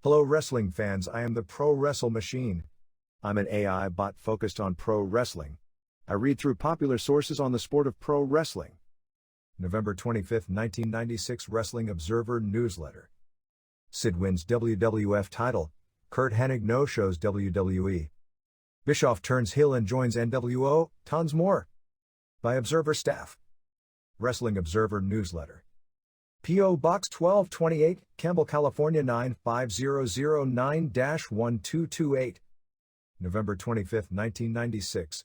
Hello wrestling fans, I am the Pro Wrestle Machine. I'm an AI bot focused on pro wrestling. I read through popular sources on the sport of pro wrestling. November 25, 1996 Wrestling Observer Newsletter. Sid wins WWF title, Curt Hennig no-shows WWE. Bischoff turns heel and joins NWO, tons more. By Observer staff. Wrestling Observer Newsletter. P.O. Box 1228, Campbell, California 95009-1228. November 25, 1996.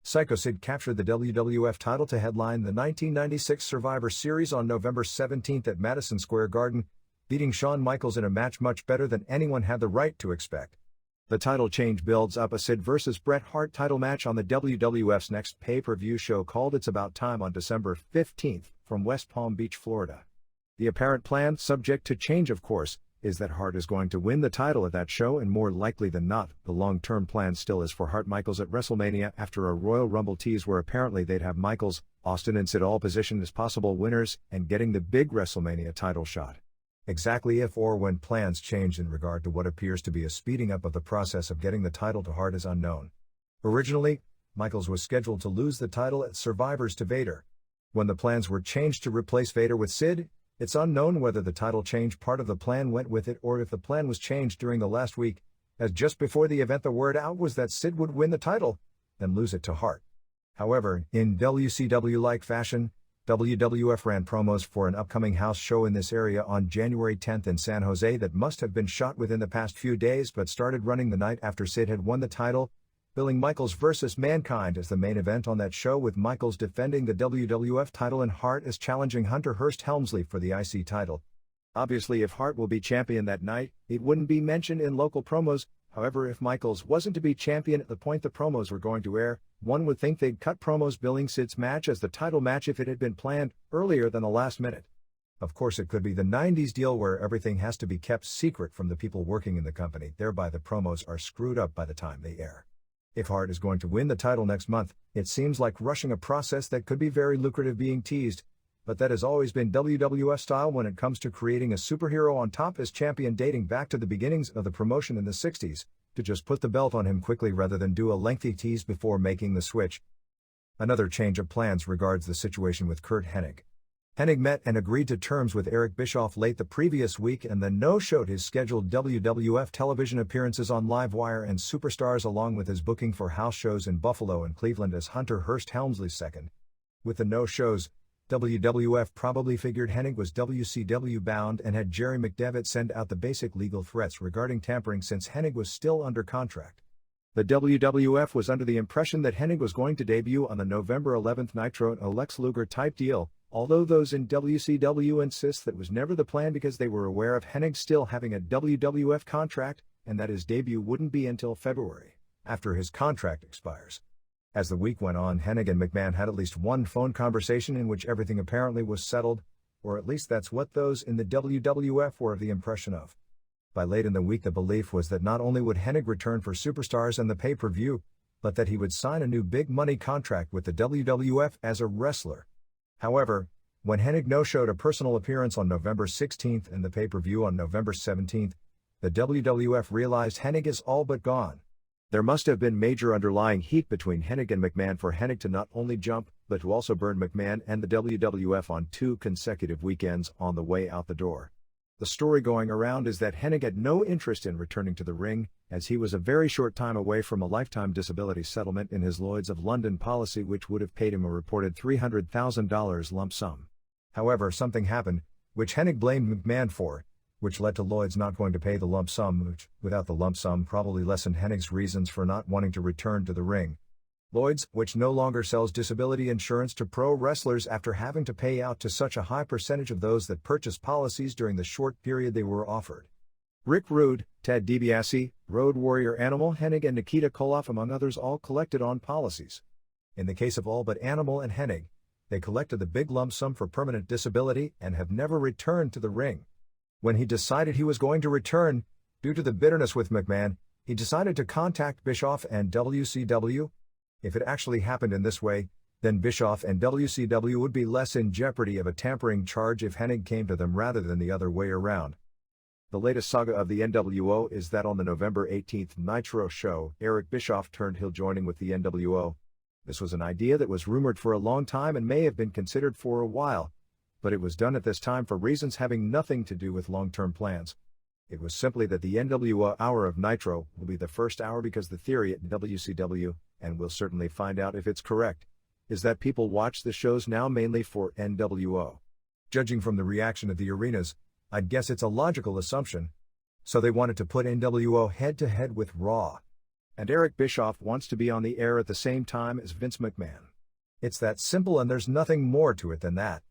Psycho Sid captured the WWF title to headline the 1996 Survivor Series on November 17 at Madison Square Garden, beating Shawn Michaels in a match much better than anyone had the right to expect. The title change builds up a Sid vs. Bret Hart title match on the WWF's next pay-per-view show called It's About Time on December 15 from West Palm Beach, Florida. The apparent plan, subject to change of course, is that Hart is going to win the title at that show, and more likely than not, the long-term plan still is for Hart-Michaels at WrestleMania after a Royal Rumble tease where apparently they'd have Michaels, Austin and Sid all positioned as possible winners and getting the big WrestleMania title shot. Exactly if or when plans change in regard to what appears to be a speeding up of the process of getting the title to Hart is unknown. Originally, Michaels was scheduled to lose the title at Survivors to Vader. When the plans were changed to replace Vader with Sid, it's unknown whether the title change part of the plan went with it or if the plan was changed during the last week, as just before the event the word out was that Sid would win the title, then lose it to Hart. However, in WCW-like fashion, WWF ran promos for an upcoming house show in this area on January 10 in San Jose that must have been shot within the past few days but started running the night after Sid had won the title, billing Michaels vs. Mankind as the main event on that show, with Michaels defending the WWF title and Hart as challenging Hunter Hearst Helmsley for the IC title. Obviously, if Hart will be champion that night, it wouldn't be mentioned in local promos. However, if Michaels wasn't to be champion at the point the promos were going to air, one would think they'd cut promos billing Sid's match as the title match if it had been planned earlier than the last minute. Of course, it could be the 90s deal where everything has to be kept secret from the people working in the company, thereby the promos are screwed up by the time they air. If Hart is going to win the title next month, it seems like rushing a process that could be very lucrative being teased, but that has always been WWF style when it comes to creating a superhero on top as champion dating back to the beginnings of the promotion in the 60s, to just put the belt on him quickly rather than do a lengthy tease before making the switch. Another change of plans regards the situation with Curt Hennig. Hennig met and agreed to terms with Eric Bischoff late the previous week and then no-showed his scheduled WWF television appearances on Livewire and Superstars along with his booking for house shows in Buffalo and Cleveland as Hunter Hearst Helmsley's second. With the no-shows, WWF probably figured Hennig was WCW bound and had Jerry McDevitt send out the basic legal threats regarding tampering since Hennig was still under contract. The WWF was under the impression that Hennig was going to debut on the November 11 Nitro, a Lex Luger type deal, although those in WCW insist that was never the plan because they were aware of Hennig still having a WWF contract and that his debut wouldn't be until February, after his contract expires. As the week went on, Hennig and McMahon had at least one phone conversation in which everything apparently was settled, or at least that's what those in the WWF were of the impression of. By late in the week the belief was that not only would Hennig return for Superstars and the pay-per-view, but that he would sign a new big-money contract with the WWF as a wrestler. However, when Hennig no-showed a personal appearance on November 16 and the pay-per-view on November 17, the WWF realized Hennig is all but gone. There must have been major underlying heat between Hennig and McMahon for Hennig to not only jump, but to also burn McMahon and the WWF on 2 consecutive weekends on the way out the door. The story going around is that Hennig had no interest in returning to the ring, as he was a very short time away from a lifetime disability settlement in his Lloyd's of London policy which would have paid him a reported $300,000 lump sum. However, something happened, which Hennig blamed McMahon for, which led to Lloyd's not going to pay the lump sum, which, without the lump sum, probably lessened Hennig's reasons for not wanting to return to the ring. Lloyd's, which no longer sells disability insurance to pro wrestlers after having to pay out to such a high percentage of those that purchase policies during the short period they were offered. Rick Rude, Ted DiBiase, Road Warrior Animal, Hennig and Nikita Koloff among others all collected on policies. In the case of all but Animal and Hennig, they collected the big lump sum for permanent disability and have never returned to the ring. When he decided he was going to return, due to the bitterness with McMahon, he decided to contact Bischoff and WCW. If it actually happened in this way, then Bischoff and WCW would be less in jeopardy of a tampering charge if Hennig came to them rather than the other way around. The latest saga of the NWO is that on the November 18th Nitro show, Eric Bischoff turned heel joining with the NWO. This was an idea that was rumored for a long time and may have been considered for a while, but it was done at this time for reasons having nothing to do with long-term plans. It was simply that the NWO hour of Nitro will be the first hour because the theory at WCW, and we'll certainly find out if it's correct, is that people watch the shows now mainly for NWO. Judging from the reaction of the arenas, I'd guess it's a logical assumption. So they wanted to put NWO head-to-head with Raw. And Eric Bischoff wants to be on the air at the same time as Vince McMahon. It's that simple and there's nothing more to it than that.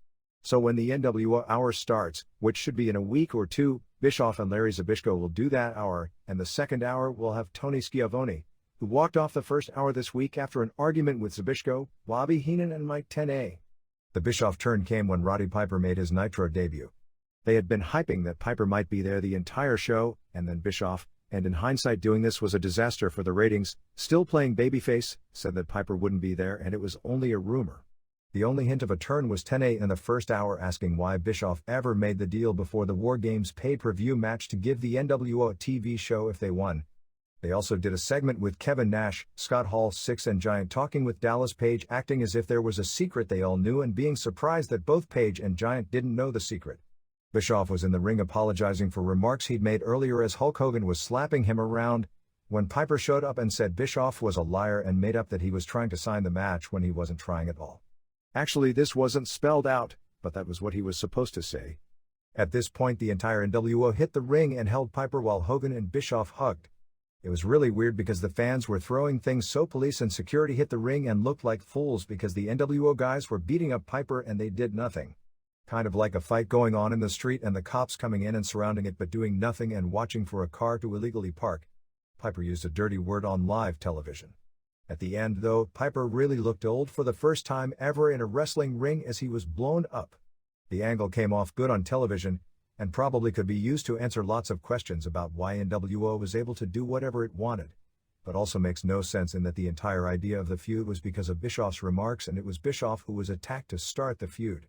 So when the NWO hour starts, which should be in a week or two, Bischoff and Larry Zbyszko will do that hour, and the second hour will have Tony Schiavone, who walked off the first hour this week after an argument with Zbyszko, Bobby Heenan and Mike Tenay. The Bischoff turn came when Roddy Piper made his Nitro debut. They had been hyping that Piper might be there the entire show, and then Bischoff, and in hindsight doing this was a disaster for the ratings, still playing babyface, said that Piper wouldn't be there and it was only a rumor. The only hint of a turn was Tenay in the first hour asking why Bischoff ever made the deal before the War Games pay-per-view match to give the NWO a TV show if they won. They also did a segment with Kevin Nash, Scott Hall 6 and Giant talking with Dallas Page acting as if there was a secret they all knew and being surprised that both Page and Giant didn't know the secret. Bischoff was in the ring apologizing for remarks he'd made earlier as Hulk Hogan was slapping him around, when Piper showed up and said Bischoff was a liar and made up that he was trying to sign the match when he wasn't trying at all. Actually, this wasn't spelled out, but that was what he was supposed to say. At this point the entire NWO hit the ring and held Piper while Hogan and Bischoff hugged. It was really weird because the fans were throwing things so police and security hit the ring and looked like fools because the NWO guys were beating up Piper and they did nothing. Kind of like a fight going on in the street and the cops coming in and surrounding it but doing nothing and watching for a car to illegally park. Piper used a dirty word on live television. At the end though, Piper really looked old for the first time ever in a wrestling ring as he was blown up. The angle came off good on television, and probably could be used to answer lots of questions about why NWO was able to do whatever it wanted, but also makes no sense in that the entire idea of the feud was because of Bischoff's remarks and it was Bischoff who was attacked to start the feud.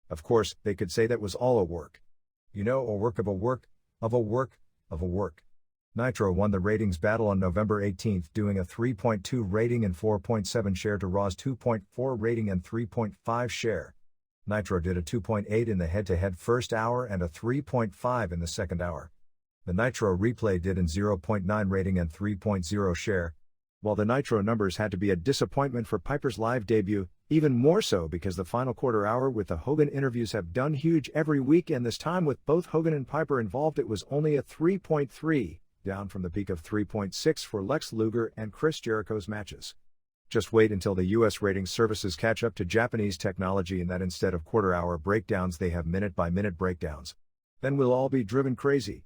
Of course, they could say that was all a work. You know, a work of a work, of a work, of a work. Nitro won the ratings battle on November 18th doing a 3.2 rating and 4.7 share to Raw's 2.4 rating and 3.5 share. Nitro did a 2.8 in the head-to-head first hour and a 3.5 in the second hour. The Nitro replay did an 0.9 rating and 3.0 share. While the Nitro numbers had to be a disappointment for Piper's live debut, even more so because the final quarter hour with the Hogan interviews have done huge every week and this time with both Hogan and Piper involved it was only a 3.3, down from the peak of 3.6 for Lex Luger and Chris Jericho's matches. Just wait until the US ratings services catch up to Japanese technology and that instead of quarter-hour breakdowns they have minute-by-minute breakdowns. Then we'll all be driven crazy.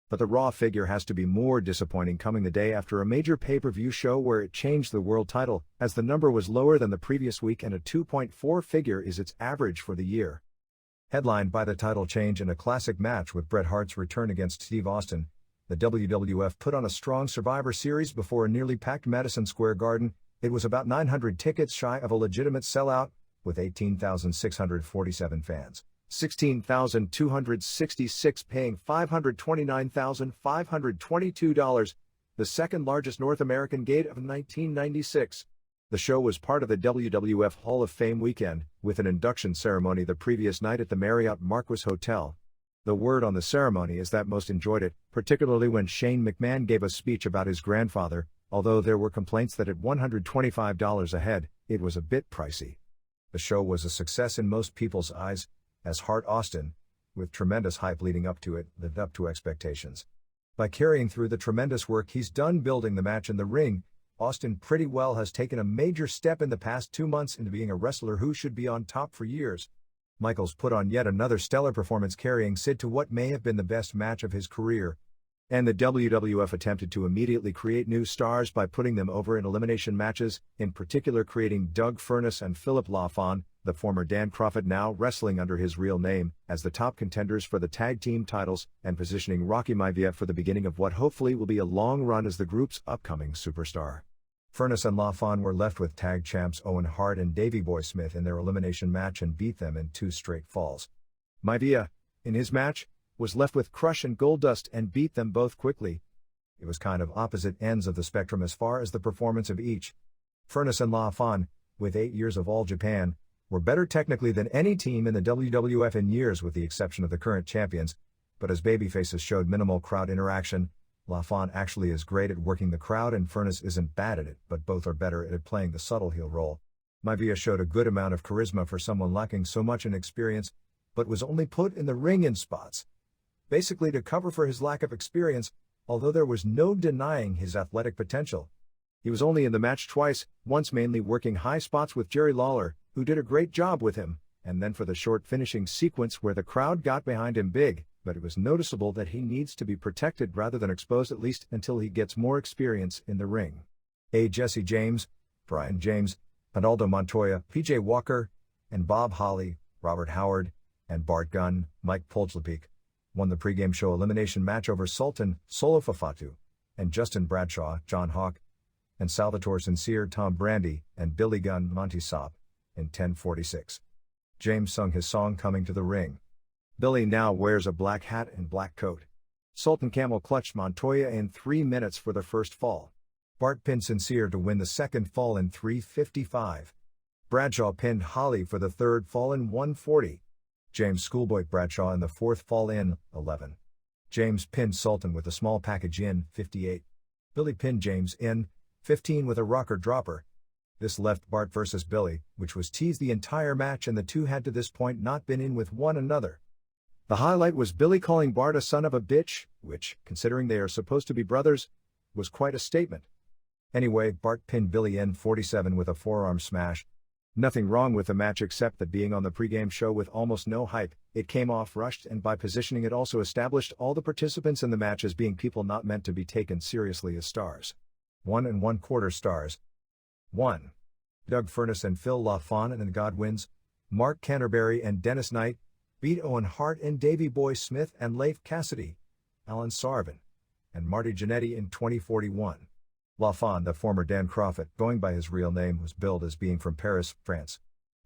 But the Raw figure has to be more disappointing coming the day after a major pay-per-view show where it changed the world title, as the number was lower than the previous week and a 2.4 figure is its average for the year. Headlined by the title change and a classic match with Bret Hart's return against Steve Austin, the WWF put on a strong Survivor Series before a nearly packed Madison Square Garden. It was about 900 tickets shy of a legitimate sellout, with 18,647 fans. 16,266 paying $529,522, the second largest North American gate of 1996. The show was part of the WWF Hall of Fame weekend, with an induction ceremony the previous night at the Marriott Marquis Hotel. The word on the ceremony is that most enjoyed it, particularly when Shane McMahon gave a speech about his grandfather, although there were complaints that at $125 a head, it was a bit pricey. The show was a success in most people's eyes, as Hart Austin, with tremendous hype leading up to it, lived up to expectations. By carrying through the tremendous work he's done building the match in the ring, Austin pretty well has taken a major step in the past 2 months into being a wrestler who should be on top for years. Michaels put on yet another stellar performance carrying Sid to what may have been the best match of his career. And the WWF attempted to immediately create new stars by putting them over in elimination matches, in particular creating Doug Furnas and Philip Lafon, the former Dan Crawford now wrestling under his real name, as the top contenders for the tag team titles, and positioning Rocky Maivia for the beginning of what hopefully will be a long run as the group's upcoming superstar. Furnas and Lafon were left with tag champs Owen Hart and Davey Boy Smith in their elimination match and beat them in 2 straight falls. Maivia, in his match, was left with Crush and Goldust and beat them both quickly. It was kind of opposite ends of the spectrum as far as the performance of each. Furnace and Lafon, with 8 years of All Japan, were better technically than any team in the WWF in years with the exception of the current champions, but as babyfaces showed minimal crowd interaction, Lafon actually is great at working the crowd and Furnace isn't bad at it, but both are better at playing the subtle heel role. Maivia showed a good amount of charisma for someone lacking so much in experience, but was only put in the ring in spots, basically to cover for his lack of experience, although there was no denying his athletic potential. He was only in the match twice, once mainly working high spots with Jerry Lawler, who did a great job with him, and then for the short finishing sequence where the crowd got behind him big, but it was noticeable that he needs to be protected rather than exposed at least until he gets more experience in the ring. Jesse James, Brian James, Arnaldo Montoya, PJ Walker, and Bob Holly, Robert Howard, and Bart Gunn, Mike Polchlepik, won the pregame show elimination match over Sultan, Solo Fafatu, and Justin Bradshaw, John Hawk, and Salvatore Sincere, Tom Brandy, and Billy Gunn, Monty Saab, in 10:46. James sung his song Coming to the Ring. Billy now wears a black hat and black coat. Sultan Camel clutched Montoya in 3 minutes for the first fall. Bart pinned Sincere to win the second fall in 3:55. Bradshaw pinned Holly for the third fall in 1:40. James schoolboy Bradshaw in the fourth fall in 11. James pinned Sultan with a small package in 58. Billy pinned James in 15 with a rocker dropper. This left Bart versus Billy, which was teased the entire match, and the two had to this point not been in with one another. The highlight was Billy calling Bart a son of a bitch, which, considering they are supposed to be brothers, was quite a statement. Anyway, Bart pinned Billy in 47 with a forearm smash. Nothing wrong with the match except that being on the pregame show with almost no hype, it came off rushed, and by positioning it also established all the participants in the match as being people not meant to be taken seriously as stars. 1 1/4 stars. 1. Doug Furnace and Phil LaFon and the Godwins, Mark Canterbury and Dennis Knight, beat Owen Hart and Davey Boy Smith and Leif Cassidy, Alan Sarvin, and Marty Jannetty in 2041. LaFon, the former Dan Crawford, going by his real name, was billed as being from Paris, France.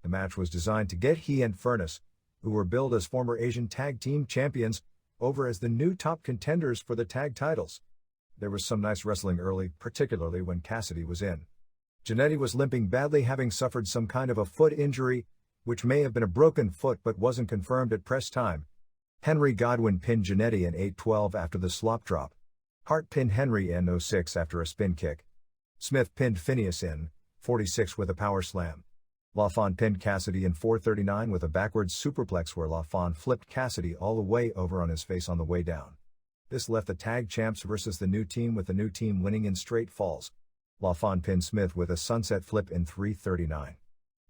The match was designed to get he and Furnace, who were billed as former Asian Tag Team Champions, over as the new top contenders for the tag titles. There was some nice wrestling early, particularly when Cassidy was in. Jannetty was limping badly, having suffered some kind of a foot injury, which may have been a broken foot but wasn't confirmed at press time. Henry Godwin pinned Jannetty in 8:12 after the slop drop. Hart pinned Henry in 06 after a spin kick. Smith pinned Phineas in 46 with a power slam. LaFon pinned Cassidy in 4:39 with a backwards superplex where LaFon flipped Cassidy all the way over on his face on the way down. This left the tag champs versus the new team, with the new team winning in straight falls. LaFon pinned Smith with a sunset flip in 3:39.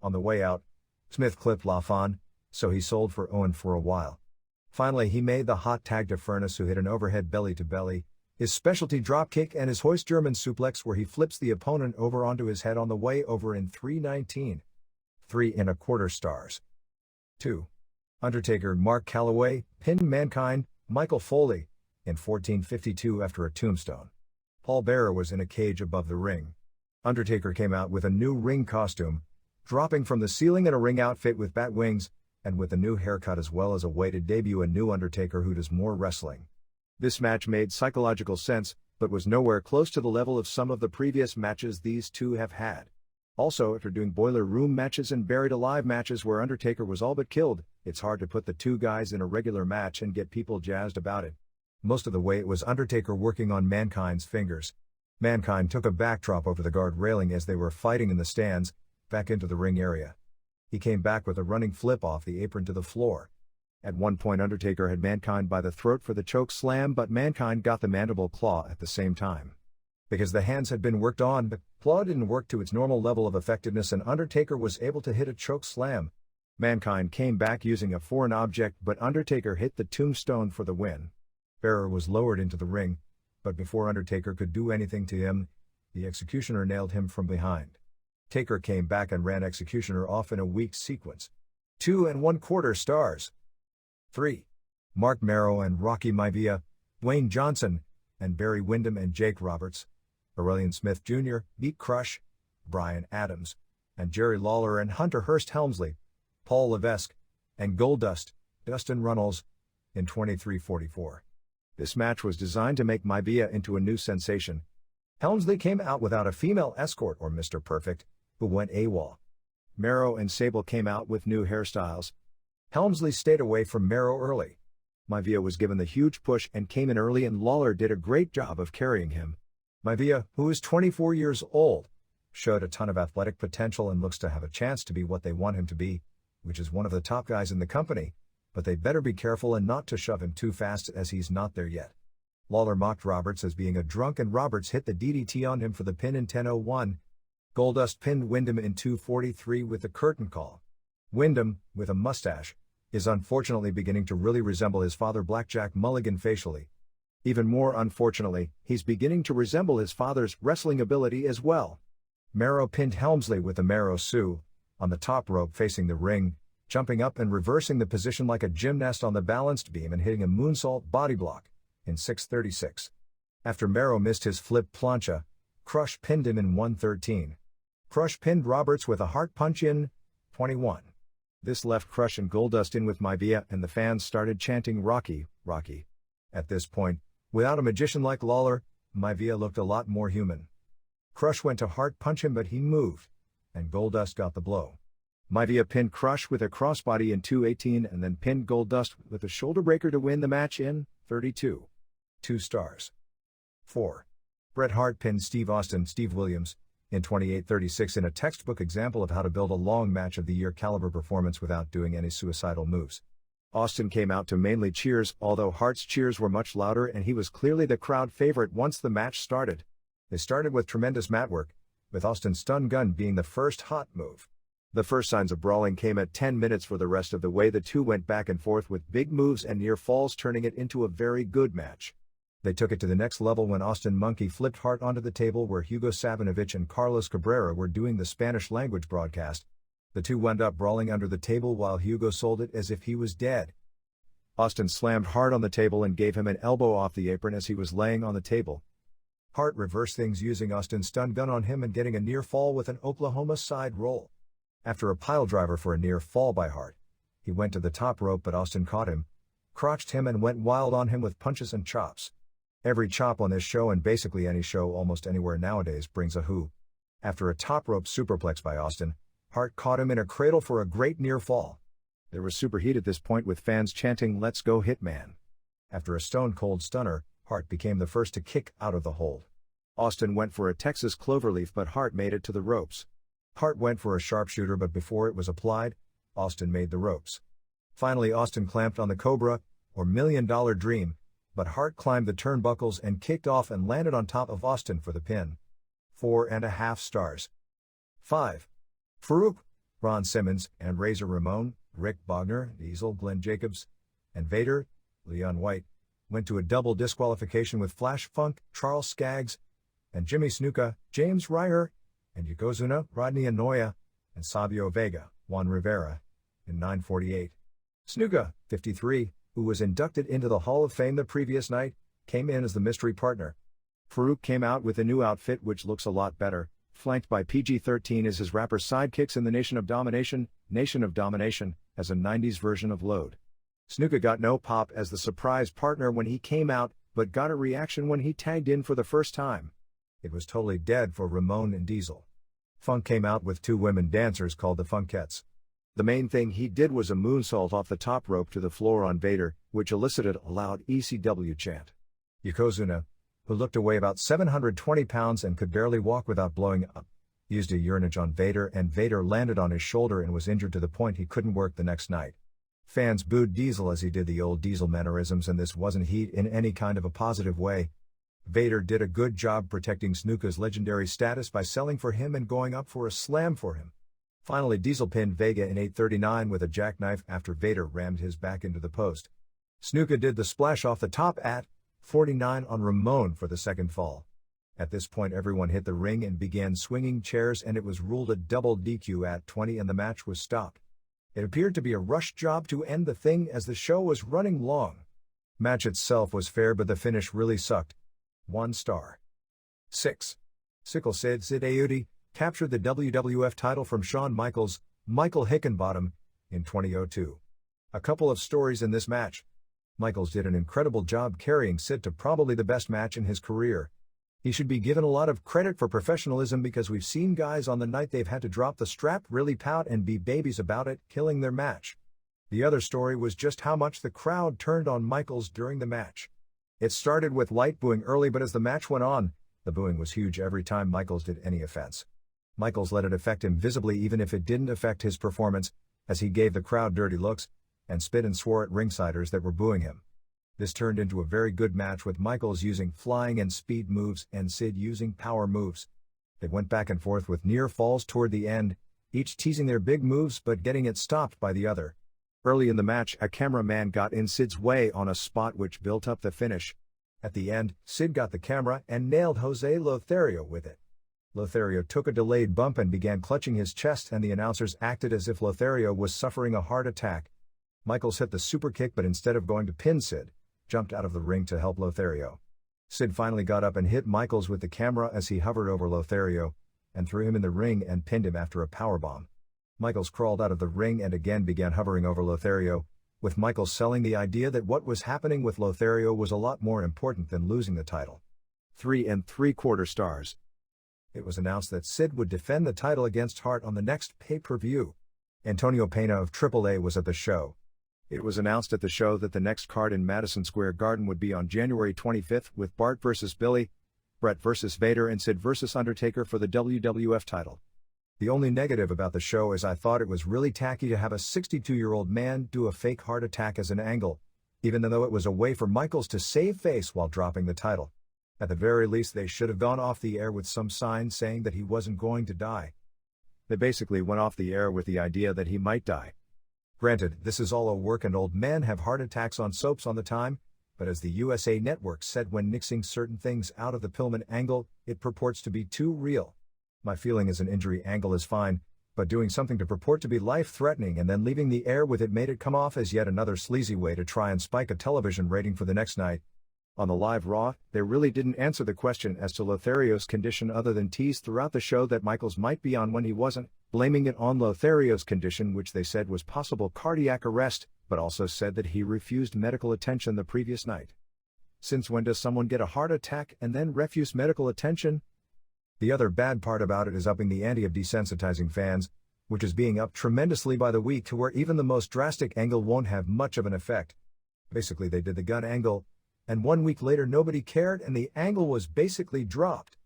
On the way out, Smith clipped LaFon, so he sold for Owen for a while. Finally, he made the hot tag to Furnace, who hit an overhead belly-to-belly, his specialty dropkick, and his hoist German suplex where he flips the opponent over onto his head on the way over in 3:19. 3 1/4 stars. 2. Undertaker Mark Calloway pinned Mankind, Michael Foley, in 14:52 after a tombstone. Paul Bearer was in a cage above the ring. Undertaker came out with a new ring costume, dropping from the ceiling in a ring outfit with bat wings, and with a new haircut, as well as a way to debut a new Undertaker who does more wrestling. This match made psychological sense, but was nowhere close to the level of some of the previous matches these two have had. Also, after doing boiler room matches and buried alive matches where Undertaker was all but killed, it's hard to put the two guys in a regular match and get people jazzed about it. Most of the way it was Undertaker working on Mankind's fingers. Mankind took a backdrop over the guard railing as they were fighting in the stands, back into the ring area. He came back with a running flip off the apron to the floor. At one point Undertaker had Mankind by the throat for the choke slam, but Mankind got the mandible claw at the same time. Because the hands had been worked on, the claw didn't work to its normal level of effectiveness and Undertaker was able to hit a choke slam. Mankind came back using a foreign object, but Undertaker hit the tombstone for the win. Bearer was lowered into the ring, but before Undertaker could do anything to him, the Executioner nailed him from behind. Taker came back and ran Executioner off in a weak sequence. 2 1/4 stars. 3. Mark Marrow and Rocky Maivia, Dwayne Johnson, and Barry Windham and Jake Roberts, Aurelian Smith Jr., beat Crush, Brian Adams, and Jerry Lawler and Hunter Hearst Helmsley, Paul Levesque, and Goldust, Dustin Runnels, in 23:44. This match was designed to make Maivia into a new sensation. Helmsley came out without a female escort or Mr. Perfect, who went AWOL. Mero and Sable came out with new hairstyles. Helmsley stayed away from Mero early. Maivia was given the huge push and came in early, and Lawler did a great job of carrying him. Maivia, who is 24 years old, showed a ton of athletic potential and looks to have a chance to be what they want him to be, which is one of the top guys in the company, but they better be careful and not to shove him too fast, as he's not there yet. Lawler mocked Roberts as being a drunk, and Roberts hit the DDT on him for the pin in 10:01. Goldust pinned Wyndham in 2:43 with the curtain call. Wyndham, with a mustache, is unfortunately beginning to really resemble his father Blackjack Mulligan facially. Even more unfortunately, he's beginning to resemble his father's wrestling ability as well. Mero pinned Helmsley with the Mero Sue, on the top rope facing the ring, jumping up and reversing the position like a gymnast on the balanced beam and hitting a moonsault body block, in 6:36. After Mero missed his flip plancha, Crush pinned him in 1:13. Crush pinned Roberts with a heart punch in 21. This left Crush and Goldust in with Maivia, and the fans started chanting "Rocky, Rocky." At this point, without a magician like Lawler, Maivia looked a lot more human. Crush went to heart punch him, but he moved, and Goldust got the blow. Maivia pinned Crush with a crossbody in 2:18 and then pinned Goldust with a shoulder breaker to win the match in 32. 2 stars. 4. Bret Hart pinned Steve Williams, in 28:36 in a textbook example of how to build a long match of the year caliber performance without doing any suicidal moves. Austin came out to mainly cheers, although Hart's cheers were much louder, and he was clearly the crowd favorite once the match started. They started with tremendous mat work, with Austin's stun gun being the first hot move. The first signs of brawling came at 10 minutes. For the rest of the way, the two went back and forth with big moves and near falls, turning it into a very good match. They took it to the next level when Austin monkey flipped Hart onto the table where Hugo Savinovich and Carlos Cabrera were doing the Spanish language broadcast. The two wound up brawling under the table while Hugo sold it as if he was dead. Austin slammed Hart on the table and gave him an elbow off the apron as he was laying on the table. Hart reversed things using Austin's stun gun on him and getting a near fall with an Oklahoma side roll. After a pile driver for a near fall by Hart, he went to the top rope, but Austin caught him, crotched him and went wild on him with punches and chops. Every chop on this show, and basically any show almost anywhere nowadays, brings a who. After a top rope superplex by Austin, Hart caught him in a cradle for a great near fall. There was super heat at this point with fans chanting "Let's go Hitman." After a stone cold stunner, Hart became the first to kick out of the hold. Austin went for a Texas cloverleaf, but Hart made it to the ropes. Hart went for a sharpshooter, but before it was applied, Austin made the ropes. Finally, Austin clamped on the Cobra, or $1 Million Dream, but Hart climbed the turnbuckles and kicked off and landed on top of Austin for the pin. 4.5 stars. 5. Farouk, Ron Simmons, and Razor Ramon, Rick Bogner, Diesel, Glenn Jacobs, and Vader, Leon White, went to a double disqualification with Flash Funk, Charles Skaggs, and Jimmy Snuka, James Ryer, and Yokozuna, Rodney Anoya, and Sabio Vega, Juan Rivera, in 9:48. Snuka, 53, who was inducted into the Hall of Fame the previous night, came in as the mystery partner. Farouk came out with a new outfit which looks a lot better, flanked by PG-13 as his rapper sidekicks in the Nation of Domination, as a 90s version of Load. Snuka got no pop as the surprise partner when he came out, but got a reaction when he tagged in for the first time. It was totally dead for Ramon and Diesel. Funk came out with two women dancers called the Funkettes. The main thing he did was a moonsault off the top rope to the floor on Vader, which elicited a loud ECW chant. Yokozuna, who looked to weigh about 720 pounds and could barely walk without blowing up, used a urinage on Vader, and Vader landed on his shoulder and was injured to the point he couldn't work the next night. Fans booed Diesel as he did the old Diesel mannerisms, and this wasn't heat in any kind of a positive way. Vader did a good job protecting Snuka's legendary status by selling for him and going up for a slam for him. Finally, Diesel pinned Vega in 8:39 with a jackknife after Vader rammed his back into the post. Snuka did the splash off the top at 49 on Ramon for the second fall. At this point, everyone hit the ring and began swinging chairs, and it was ruled a double DQ at 20 and the match was stopped. It appeared to be a rush job to end the thing as the show was running long. Match itself was fair, but the finish really sucked. 1 star. 6. Sickle Sid Aoudi captured the WWF title from Shawn Michaels, Michael Hickenbottom, in 2002. A couple of stories in this match. Michaels did an incredible job carrying Sid to probably the best match in his career. He should be given a lot of credit for professionalism because we've seen guys on the night they've had to drop the strap really pout and be babies about it, killing their match. The other story was just how much the crowd turned on Michaels during the match. It started with light booing early, but as the match went on, the booing was huge every time Michaels did any offense. Michaels let it affect him visibly even if it didn't affect his performance, as he gave the crowd dirty looks, and spit and swore at ringsiders that were booing him. This turned into a very good match with Michaels using flying and speed moves and Sid using power moves. They went back and forth with near falls toward the end, each teasing their big moves but getting it stopped by the other. Early in the match, a cameraman got in Sid's way on a spot which built up the finish. At the end, Sid got the camera and nailed Jose Lothario with it. Lothario took a delayed bump and began clutching his chest, and the announcers acted as if Lothario was suffering a heart attack. Michaels hit the super kick, but instead of going to pin Sid, jumped out of the ring to help Lothario. Sid finally got up and hit Michaels with the camera as he hovered over Lothario, and threw him in the ring and pinned him after a powerbomb. Michaels crawled out of the ring and again began hovering over Lothario, with Michaels selling the idea that what was happening with Lothario was a lot more important than losing the title. 3 3/4 stars. It was announced that Sid would defend the title against Hart on the next pay-per-view. Antonio Pena of AAA was at the show. It was announced at the show that the next card in Madison Square Garden would be on January 25th with Bart vs. Billy, Bret vs. Vader, and Sid vs. Undertaker for the WWF title. The only negative about the show is I thought it was really tacky to have a 62-year-old man do a fake heart attack as an angle, even though it was a way for Michaels to save face while dropping the title. At the very least, they should have gone off the air with some sign saying that he wasn't going to die. They basically went off the air with the idea that he might die. Granted, this is all a work and old men have heart attacks on soaps on the time, but as the USA Network said when nixing certain things out of the Pillman angle, it purports to be too real. My feeling is an injury angle is fine, but doing something to purport to be life-threatening and then leaving the air with it made it come off as yet another sleazy way to try and spike a television rating for the next night. On the live Raw, they really didn't answer the question as to Lothario's condition other than tease throughout the show that Michaels might be on when he wasn't, blaming it on Lothario's condition, which they said was possible cardiac arrest, but also said that he refused medical attention the previous night. Since when does someone get a heart attack and then refuse medical attention? The other bad part about it is upping the ante of desensitizing fans, which is being upped tremendously by the week to where even the most drastic angle won't have much of an effect. Basically, they did the gun angle, and 1 week later nobody cared and the angle was basically dropped.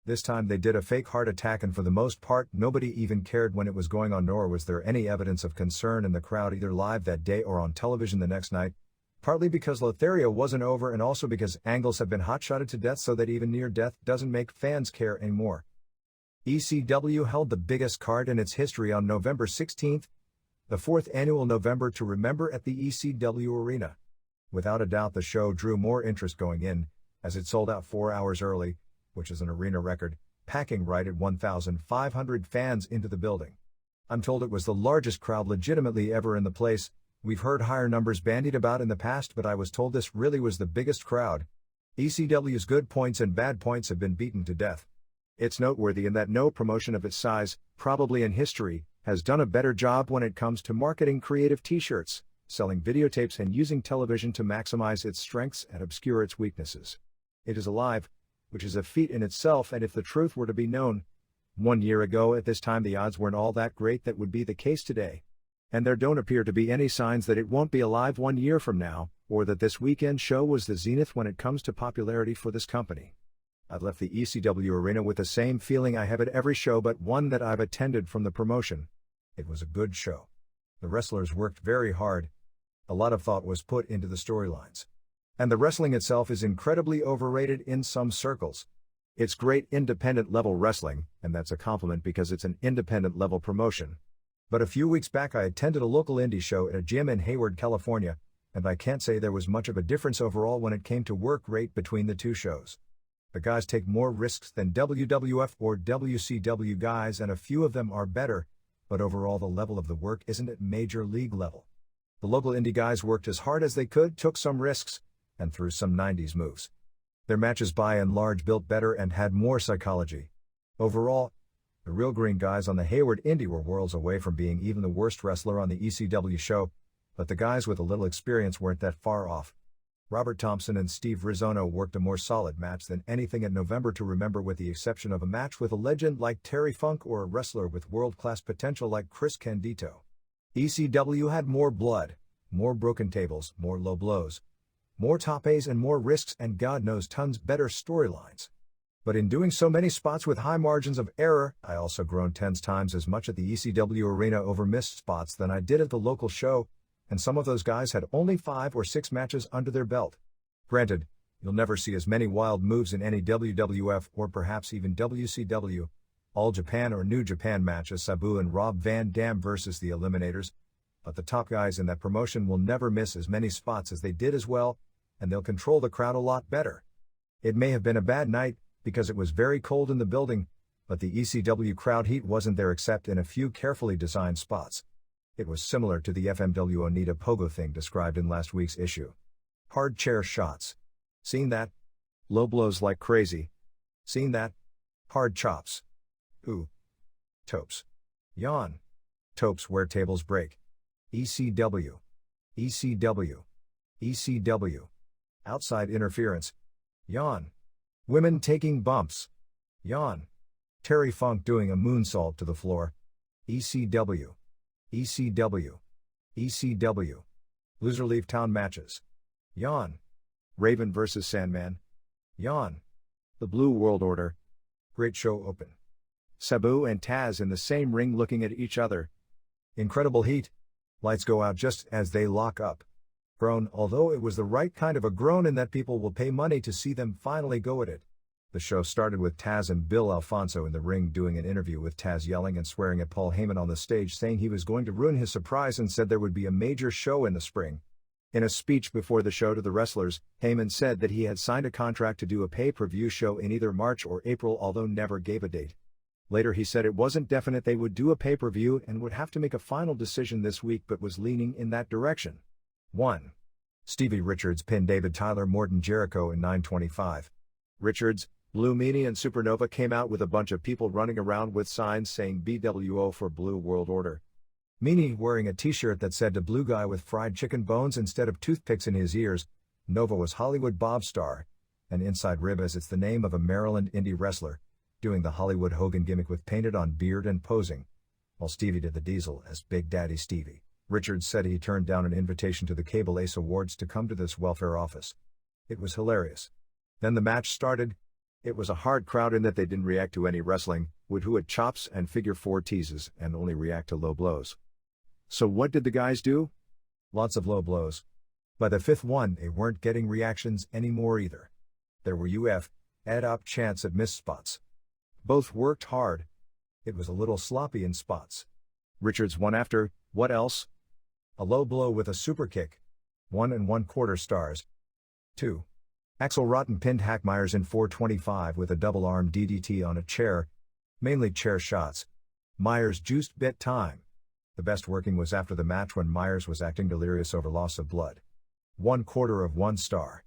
This time they did a fake heart attack, and for the most part nobody even cared when it was going on, nor was there any evidence of concern in the crowd either live that day or on television the next night, partly because Lothario wasn't over and also because angles have been hot-shotted to death so that even near death doesn't make fans care anymore. ECW held the biggest card in its history on November 16th, the 4th annual November to Remember at the ECW Arena. Without a doubt the show drew more interest going in, as it sold out 4 hours early, which is an arena record, packing right at 1,500 fans into the building. I'm told it was the largest crowd legitimately ever in the place. We've heard higher numbers bandied about in the past, but I was told this really was the biggest crowd. ECW's good points and bad points have been beaten to death. It's noteworthy in that no promotion of its size, probably in history, has done a better job when it comes to marketing creative t-shirts, selling videotapes, and using television to maximize its strengths and obscure its weaknesses. It is alive, which is a feat in itself, and if the truth were to be known, 1 year ago at this time the odds weren't all that great that would be the case today. And there don't appear to be any signs that it won't be alive 1 year from now, or that this weekend show was the zenith when it comes to popularity for this company. I've left the ECW arena with the same feeling I have at every show but one that I've attended from the promotion. It was a good show. The wrestlers worked very hard. A lot of thought was put into the storylines. And the wrestling itself is incredibly overrated in some circles. It's great independent level wrestling, and that's a compliment because it's an independent level promotion. But a few weeks back I attended a local indie show at a gym in Hayward, California, and I can't say there was much of a difference overall when it came to work rate between the two shows. The guys take more risks than WWF or WCW guys, and a few of them are better, but overall the level of the work isn't at major league level. The local indie guys worked as hard as they could, took some risks, and threw some 90s moves. Their matches by and large built better and had more psychology. Overall, the real green guys on the Hayward indie were worlds away from being even the worst wrestler on the ECW show, but the guys with a little experience weren't that far off. Robert Thompson and Steve Rizzono worked a more solid match than anything at November to remember, with the exception of a match with a legend like Terry Funk or a wrestler with world-class potential like Chris Candido. ECW had more blood, more broken tables, more low blows, more top A's and more risks, and God knows tons better storylines. But in doing so many spots with high margins of error, I also groaned 10 times as much at the ECW arena over missed spots than I did at the local show, and some of those guys had only 5 or 6 matches under their belt. Granted, you'll never see as many wild moves in any WWF or perhaps even WCW, All Japan or New Japan match as Sabu and Rob Van Dam versus the Eliminators, but the top guys in that promotion will never miss as many spots as they did as well, and they'll control the crowd a lot better. It may have been a bad night, because it was very cold in the building, but the ECW crowd heat wasn't there except in a few carefully designed spots. It was similar to the FMW Onita Pogo thing described in last week's issue. Hard chair shots. Seen that? Low blows like crazy. Seen that? Hard chops. Ooh. Topes. Yawn. Topes where tables break. ECW. ECW. ECW. Outside interference. Yawn. Women taking bumps. Yawn. Terry Funk doing a moonsault to the floor. ECW. ECW. ECW. Loser leave town matches. Yawn. Raven vs. Sandman. Yawn. The Blue World Order. Great show open. Sabu and Taz in the same ring looking at each other. Incredible heat. Lights go out just as they lock up. Groan, although it was the right kind of a groan in that people will pay money to see them finally go at it. The show started with Taz and Bill Alfonso in the ring doing an interview with Taz yelling and swearing at Paul Heyman on the stage, saying he was going to ruin his surprise and said there would be a major show in the spring. In a speech before the show to the wrestlers, Heyman said that he had signed a contract to do a pay-per-view show in either March or April, although never gave a date. Later he said it wasn't definite they would do a pay-per-view and would have to make a final decision this week, but was leaning in that direction. 1. Stevie Richards pinned David Tyler Morton Jericho in 9:25. Richards, Blue Meanie and Supernova came out with a bunch of people running around with signs saying BWO for Blue World Order. Meanie wearing a t-shirt that said "to Blue Guy with fried chicken bones instead of toothpicks in his ears." Nova was Hollywood Bob Star, an inside rib as it's the name of a Maryland indie wrestler, doing the Hollywood Hogan gimmick with painted on beard and posing, while Stevie did the Diesel as Big Daddy Stevie. Richards said he turned down an invitation to the Cable Ace Awards to come to this welfare office. It was hilarious. Then the match started. It was a hard crowd in that they didn't react to any wrestling, would hoo at chops and figure 4 teases, and only react to low blows. So what did the guys do? Lots of low blows. By the 5th one, they weren't getting reactions anymore either. There were add up chants at missed spots. Both worked hard. It was a little sloppy in spots. Richards won after, what else? A low blow with a super kick. 1 1/4 stars. 2. Axel Rotten pinned Hack Myers in 4:25 with a double-arm DDT on a chair, mainly chair shots. Myers juiced bit time. The best working was after the match when Myers was acting delirious over loss of blood. 1/4 of 1 star.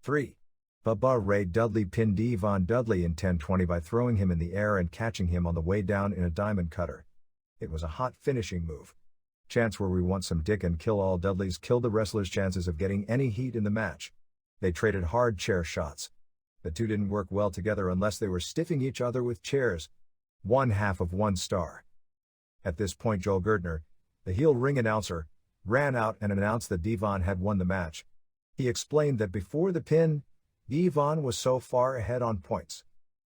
3. Bubba Ray Dudley pinned Ivonne Dudley in 10:20 by throwing him in the air and catching him on the way down in a diamond cutter. It was a hot finishing move. Chants where we want some dick and kill all Dudleys killed the wrestlers' chances of getting any heat in the match. They traded hard chair shots. The two didn't work well together unless they were stiffing each other with chairs. 1/2 of 1 star. At this point Joel Gertner, the heel ring announcer, ran out and announced that Ivonne had won the match. He explained that before the pin, Ivonne was so far ahead on points.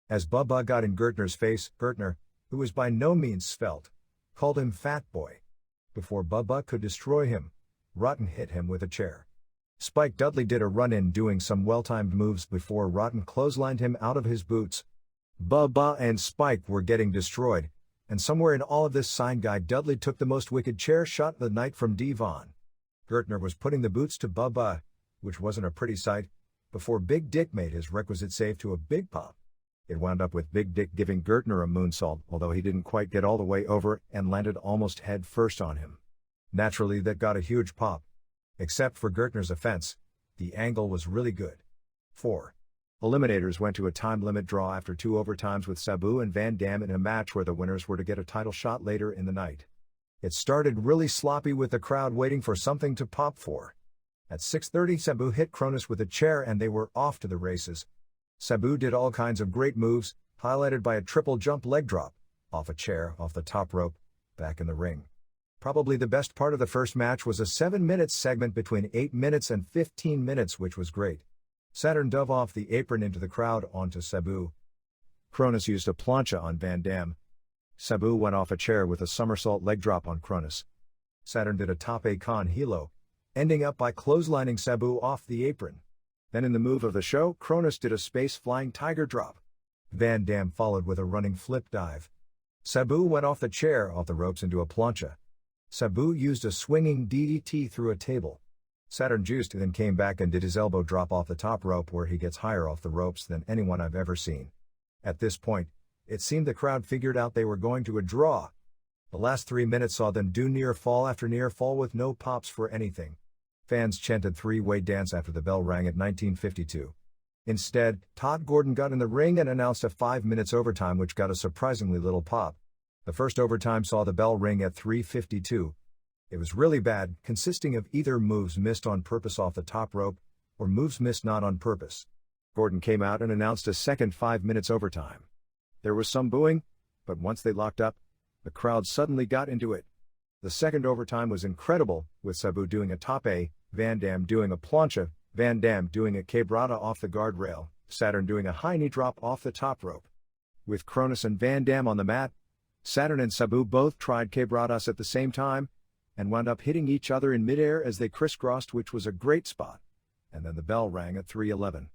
As Bubba got in Gertner's face, Gertner, who was by no means svelte, called him Fat Boy. Before Bubba could destroy him, Rotten hit him with a chair. Spike Dudley did a run-in doing some well-timed moves before Rotten clotheslined him out of his boots. Bubba and Spike were getting destroyed, and somewhere in all of this sign guy Dudley took the most wicked chair shot of the night from Ivonne. Gertner was putting the boots to Bubba, which wasn't a pretty sight, before Big Dick made his requisite save to a big pop. It wound up with Big Dick giving Gertner a moonsault, although he didn't quite get all the way over and landed almost head first on him. Naturally that got a huge pop. Except for Gertner's offense, the angle was really good. 4. Eliminators went to a time limit draw after 2 overtimes with Sabu and Van Dam in a match where the winners were to get a title shot later in the night. It started really sloppy with the crowd waiting for something to pop for. At 6:30 Sabu hit Cronus with a chair and they were off to the races. Sabu did all kinds of great moves, highlighted by a triple jump leg drop, off a chair, off the top rope, back in the ring. Probably the best part of the first match was a 7-minute segment between 8 minutes and 15 minutes which was great. Saturn dove off the apron into the crowd onto Sabu. Cronus used a plancha on Van Dam. Sabu went off a chair with a somersault leg drop on Cronus. Saturn did a tape con hilo, ending up by clotheslining Sabu off the apron. Then in the move of the show, Cronus did a space-flying tiger drop. Van Dam followed with a running flip dive. Sabu went off the chair, off the ropes into a plancha. Sabu used a swinging DDT through a table. Saturn juiced and then came back and did his elbow drop off the top rope where he gets higher off the ropes than anyone I've ever seen. At this point, it seemed the crowd figured out they were going to a draw. The last 3 minutes saw them do near fall after near fall with no pops for anything. Fans chanted three-way dance after the bell rang at 1952. Instead, Todd Gordon got in the ring and announced a 5 minutes overtime which got a surprisingly little pop. The first overtime saw the bell ring at 3:52. It was really bad, consisting of either moves missed on purpose off the top rope, or moves missed not on purpose. Gordon came out and announced a second 5 minutes overtime. There was some booing, but once they locked up, the crowd suddenly got into it. The second overtime was incredible, with Sabu doing a tape, Van Dam doing a plancha, Van Dam doing a quebrada off the guardrail, Saturn doing a high knee drop off the top rope. With Cronus and Van Dam on the mat, Saturn and Sabu both tried quebradas at the same time, and wound up hitting each other in midair as they crisscrossed, which was a great spot. And then the bell rang at 3:11.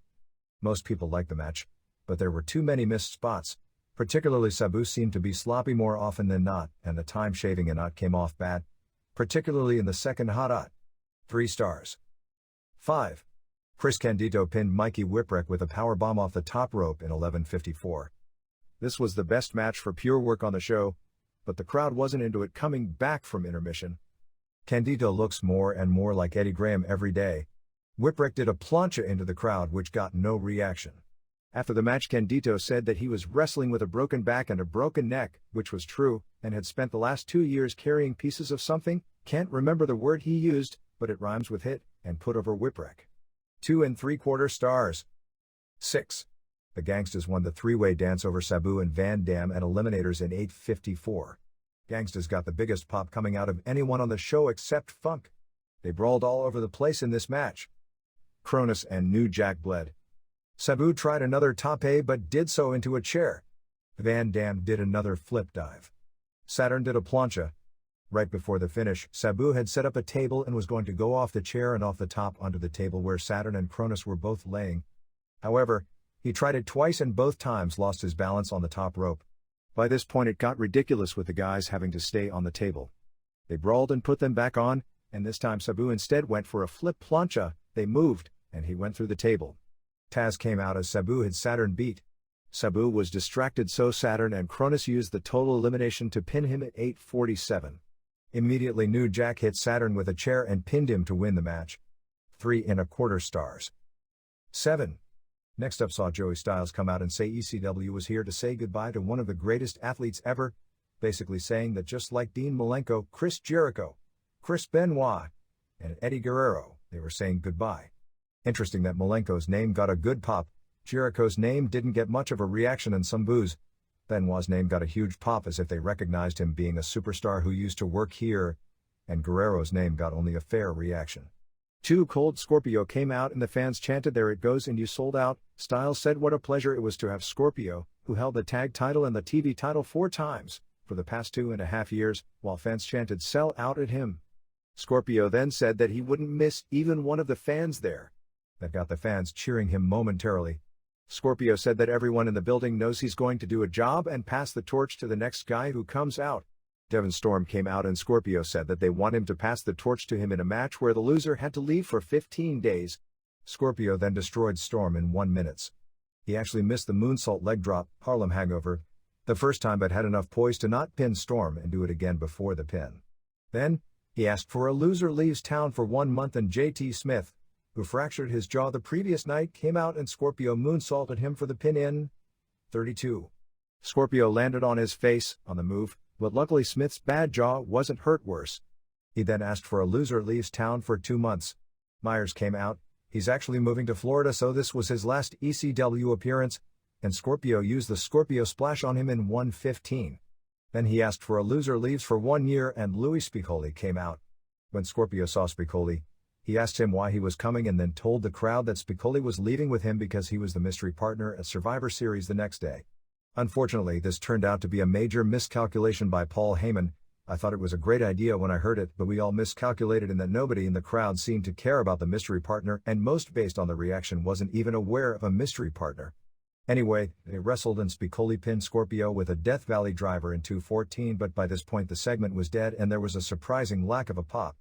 Most people liked the match, but there were too many missed spots. Particularly Sabu seemed to be sloppy more often than not, and the time shaving in Hot came off bad, particularly in the second Hot. 3 stars. 5. Chris Candido pinned Mikey Whipwreck with a powerbomb off the top rope in 11:54. This was the best match for pure work on the show, but the crowd wasn't into it coming back from intermission. Candido looks more and more like Eddie Graham every day. Whipwreck did a plancha into the crowd which got no reaction. After the match, Candido said that he was wrestling with a broken back and a broken neck, which was true, and had spent the last 2 years carrying pieces of something, can't remember the word he used, but it rhymes with hit, and put over Whipwreck. 2 3/4 stars. 6. The Gangstas won the three-way dance over Sabu and Van Dam at Eliminators in 8:54. Gangstas got the biggest pop coming out of anyone on the show except Funk. They brawled all over the place in this match. Cronus and New Jack bled. Sabu tried another tape but did so into a chair. Van Dam did another flip dive. Saturn did a plancha. Right before the finish, Sabu had set up a table and was going to go off the chair and off the top onto the table where Saturn and Cronus were both laying. However, he tried it twice and both times lost his balance on the top rope. By this point it got ridiculous with the guys having to stay on the table. They brawled and put them back on, and this time Sabu instead went for a flip plancha. They moved, and he went through the table. Taz came out as Sabu had Saturn beat. Sabu was distracted, so Saturn and Cronus used the total elimination to pin him at 8:47. Immediately New Jack hit Saturn with a chair and pinned him to win the match. 3 1/4 stars. 7. Next up saw Joey Styles come out and say ECW was here to say goodbye to one of the greatest athletes ever, basically saying that just like Dean Malenko, Chris Jericho, Chris Benoit, and Eddie Guerrero, they were saying goodbye. Interesting that Malenko's name got a good pop, Jericho's name didn't get much of a reaction and some boos. Benoit's name got a huge pop as if they recognized him being a superstar who used to work here, and Guerrero's name got only a fair reaction. 2 Cold Scorpio came out and the fans chanted "There it goes and you sold out." Styles said what a pleasure it was to have Scorpio, who held the tag title and the TV title 4 times, for the past 2.5 years, while fans chanted "Sell out" at him. Scorpio then said that he wouldn't miss even one of the fans there. That got the fans cheering him momentarily. Scorpio said that everyone in the building knows he's going to do a job and pass the torch to the next guy who comes out. Devon Storm came out and Scorpio said that they want him to pass the torch to him in a match where the loser had to leave for 15 days. Scorpio then destroyed Storm in 1 minute. He actually missed the moonsault leg drop, Harlem Hangover, the first time, but had enough poise to not pin Storm and do it again before the pin. Then, he asked for a loser leaves town for 1 month, and JT Smith, who fractured his jaw the previous night, came out and Scorpio moonsaulted him for the pin in 32. Scorpio landed on his face on the move, but luckily Smith's bad jaw wasn't hurt worse. He then asked for a loser leaves town for 2 months. Myers came out. He's actually moving to Florida, so this was his last ECW appearance, and Scorpio used the Scorpio Splash on him in 1:15. Then he asked for a loser leaves for 1 year and Louis Spicolli came out. When Scorpio saw Spicolli, he asked him why he was coming and then told the crowd that Spicolli was leaving with him because he was the mystery partner at Survivor Series the next day. Unfortunately, this turned out to be a major miscalculation by Paul Heyman. I thought it was a great idea when I heard it, but we all miscalculated in that nobody in the crowd seemed to care about the mystery partner, and most based on the reaction wasn't even aware of a mystery partner. Anyway, they wrestled and Spicolli pinned Scorpio with a Death Valley driver in 2:14, but by this point the segment was dead and there was a surprising lack of a pop.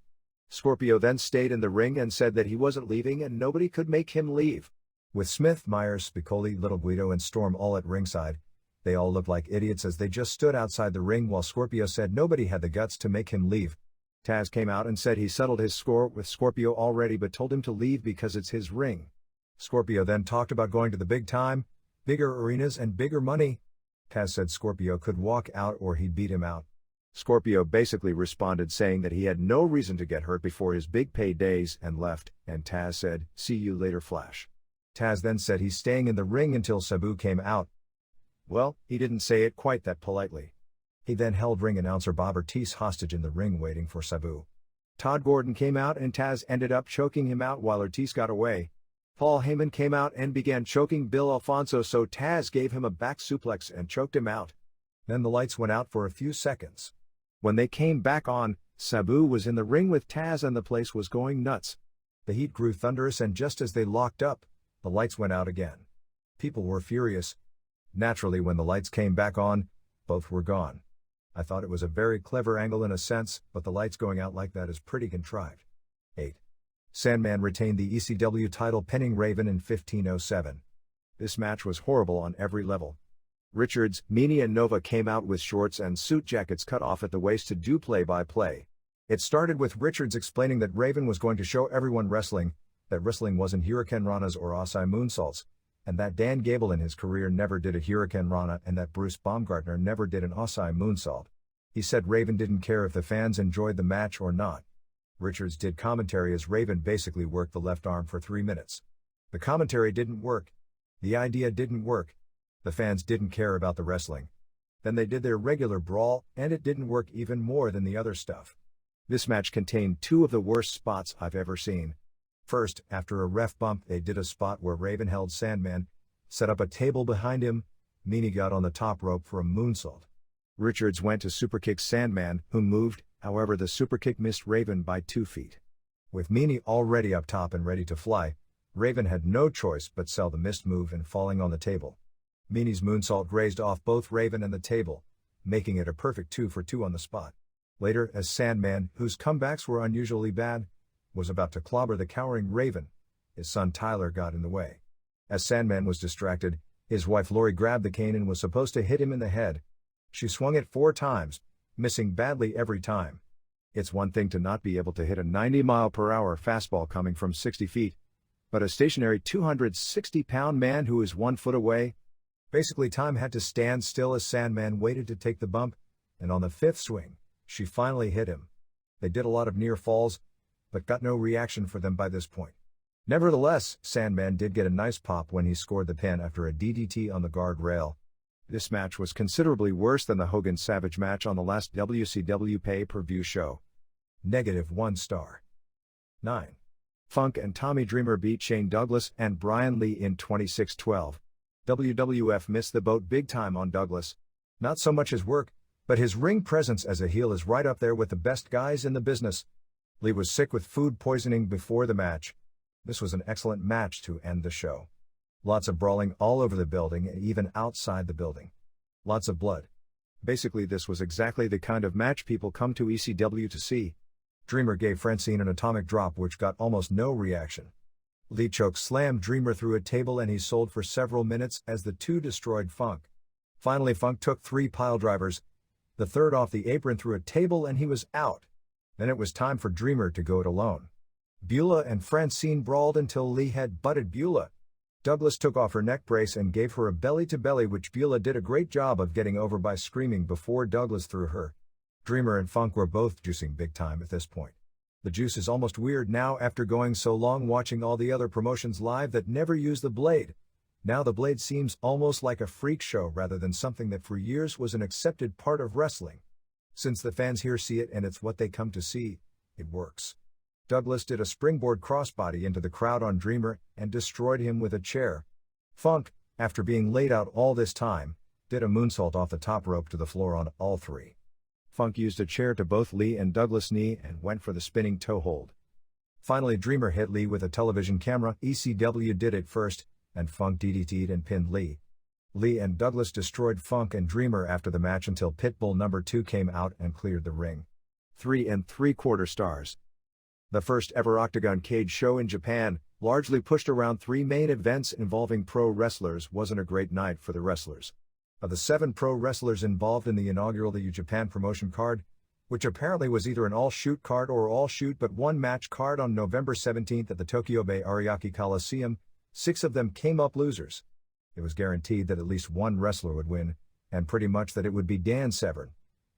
Scorpio then stayed in the ring and said that he wasn't leaving and nobody could make him leave. With Smith, Myers, Spicolli, Little Guido and Storm all at ringside, they all looked like idiots as they just stood outside the ring while Scorpio said nobody had the guts to make him leave. Taz came out and said he settled his score with Scorpio already but told him to leave because it's his ring. Scorpio then talked about going to the big time, bigger arenas and bigger money. Taz said Scorpio could walk out or he'd beat him out. Scorpio basically responded saying that he had no reason to get hurt before his big paydays and left, and Taz said, "See you later, Flash." Taz then said he's staying in the ring until Sabu came out. Well, he didn't say it quite that politely. He then held ring announcer Bob Ortiz hostage in the ring waiting for Sabu. Todd Gordon came out and Taz ended up choking him out while Ortiz got away. Paul Heyman came out and began choking Bill Alfonso, so Taz gave him a back suplex and choked him out. Then the lights went out for a few seconds. When they came back on, Sabu was in the ring with Taz and the place was going nuts. The heat grew thunderous and just as they locked up, the lights went out again. People were furious. Naturally, when the lights came back on, both were gone. I thought it was a very clever angle in a sense, but the lights going out like that is pretty contrived. 8. Sandman retained the ECW title pinning Raven in 15:07. This match was horrible on every level. Richards, Meanie and Nova came out with shorts and suit jackets cut off at the waist to do play-by-play. It started with Richards explaining that Raven was going to show everyone wrestling, that wrestling wasn't Hurricane Ranas or Osai moonsaults, and that Dan Gable in his career never did a Hurricane Rana and that Bruce Baumgartner never did an Osai moonsault. He said Raven didn't care if the fans enjoyed the match or not. Richards did commentary as Raven basically worked the left arm for 3 minutes. The commentary didn't work. The idea didn't work. The fans didn't care about the wrestling. Then they did their regular brawl, and it didn't work even more than the other stuff. This match contained 2 of the worst spots I've ever seen. First, after a ref bump, they did a spot where Raven held Sandman, set up a table behind him. Meanie got on the top rope for a moonsault. Richards went to superkick Sandman, who moved, however the superkick missed Raven by 2 feet. With Meanie already up top and ready to fly, Raven had no choice but sell the missed move and falling on the table. Meanie's moonsault grazed off both Raven and the table, making it a perfect 2 for 2 on the spot. Later, as Sandman, whose comebacks were unusually bad, was about to clobber the cowering Raven, his son Tyler got in the way. As Sandman was distracted, his wife Lori grabbed the cane and was supposed to hit him in the head. She swung it 4 times, missing badly every time. It's one thing to not be able to hit a 90-mile-per-hour fastball coming from 60 feet, but a stationary 260-pound man who is 1 foot away? Basically, time had to stand still as Sandman waited to take the bump, and on the 5th swing, she finally hit him. They did a lot of near falls, but got no reaction for them by this point. Nevertheless, Sandman did get a nice pop when he scored the pin after a DDT on the guardrail. This match was considerably worse than the Hogan Savage match on the last WCW pay-per-view show. -1 star. 9. Funk and Tommy Dreamer beat Shane Douglas and Brian Lee in 26-12. WWF missed the boat big time on Douglas. Not so much his work, but his ring presence as a heel is right up there with the best guys in the business. Lee was sick with food poisoning before the match. This was an excellent match to end the show. Lots of brawling all over the building and even outside the building. Lots of blood. Basically, this was exactly the kind of match people come to ECW to see. Dreamer gave Francine an atomic drop which got almost no reaction. Lee choke slammed Dreamer through a table and he sold for several minutes as the 2 destroyed Funk. Finally, Funk took 3 piledrivers, the 3rd off the apron through a table and he was out. Then it was time for Dreamer to go it alone. Beulah and Francine brawled until Lee had butted Beulah. Douglas took off her neck brace and gave her a belly-to-belly which Beulah did a great job of getting over by screaming before Douglas threw her. Dreamer and Funk were both juicing big time at this point. The juice is almost weird now after going so long watching all the other promotions live that never use the blade. Now the blade seems almost like a freak show rather than something that for years was an accepted part of wrestling. Since the fans here see it and it's what they come to see, it works. Douglas did a springboard crossbody into the crowd on Dreamer and destroyed him with a chair. Funk, after being laid out all this time, did a moonsault off the top rope to the floor on all three. Funk used a chair to both Lee and Douglas' knee and went for the spinning toe hold. Finally Dreamer hit Lee with a television camera. ECW did it first, and Funk DDT'd and pinned Lee. Lee and Douglas destroyed Funk and Dreamer after the match until Pitbull number 2 came out and cleared the ring. 3 3/4 stars. The first ever Octagon cage show in Japan, largely pushed around 3 main events involving pro wrestlers, wasn't a great night for the wrestlers. Of the 7 pro wrestlers involved in the inaugural New Japan promotion card, which apparently was either an all-shoot card or all-shoot but one match card on November 17 at the Tokyo Bay Ariake Coliseum, 6 of them came up losers. It was guaranteed that at least one wrestler would win, and pretty much that it would be Dan Severn,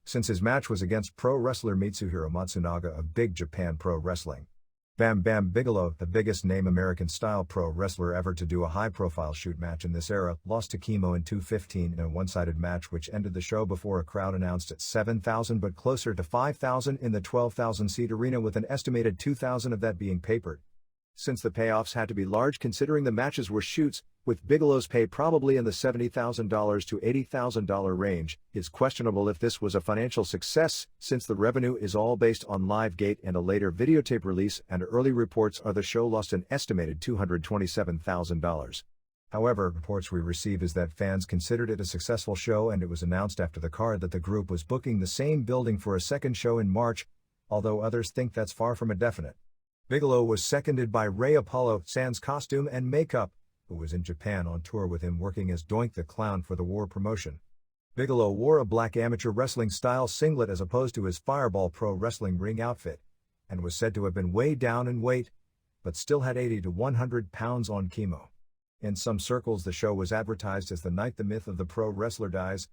since his match was against pro wrestler Mitsuhiro Matsunaga of Big Japan Pro Wrestling. Bam Bam Bigelow, the biggest name American-style pro wrestler ever to do a high-profile shoot match in this era, lost to Chemo in 2:15 in a one-sided match which ended the show before a crowd announced at 7,000 but closer to 5,000 in the 12,000-seat arena, with an estimated 2,000 of that being papered. Since the payoffs had to be large considering the matches were shoots, with Bigelow's pay probably in the $70,000 to $80,000 range, it's questionable if this was a financial success, since the revenue is all based on Livegate and a later videotape release, and early reports are the show lost an estimated $227,000. However, reports we receive is that fans considered it a successful show, and it was announced after the card that the group was booking the same building for a second show in March, although others think that's far from a definite. Bigelow was seconded by Ray Apollo, sans costume and makeup, who was in Japan on tour with him working as Doink the Clown for the War promotion. Bigelow wore a black amateur wrestling-style singlet as opposed to his Fireball Pro Wrestling ring outfit, and was said to have been way down in weight, but still had 80 to 100 pounds on chemo. In some circles the show was advertised as the night the myth of the pro wrestler dies,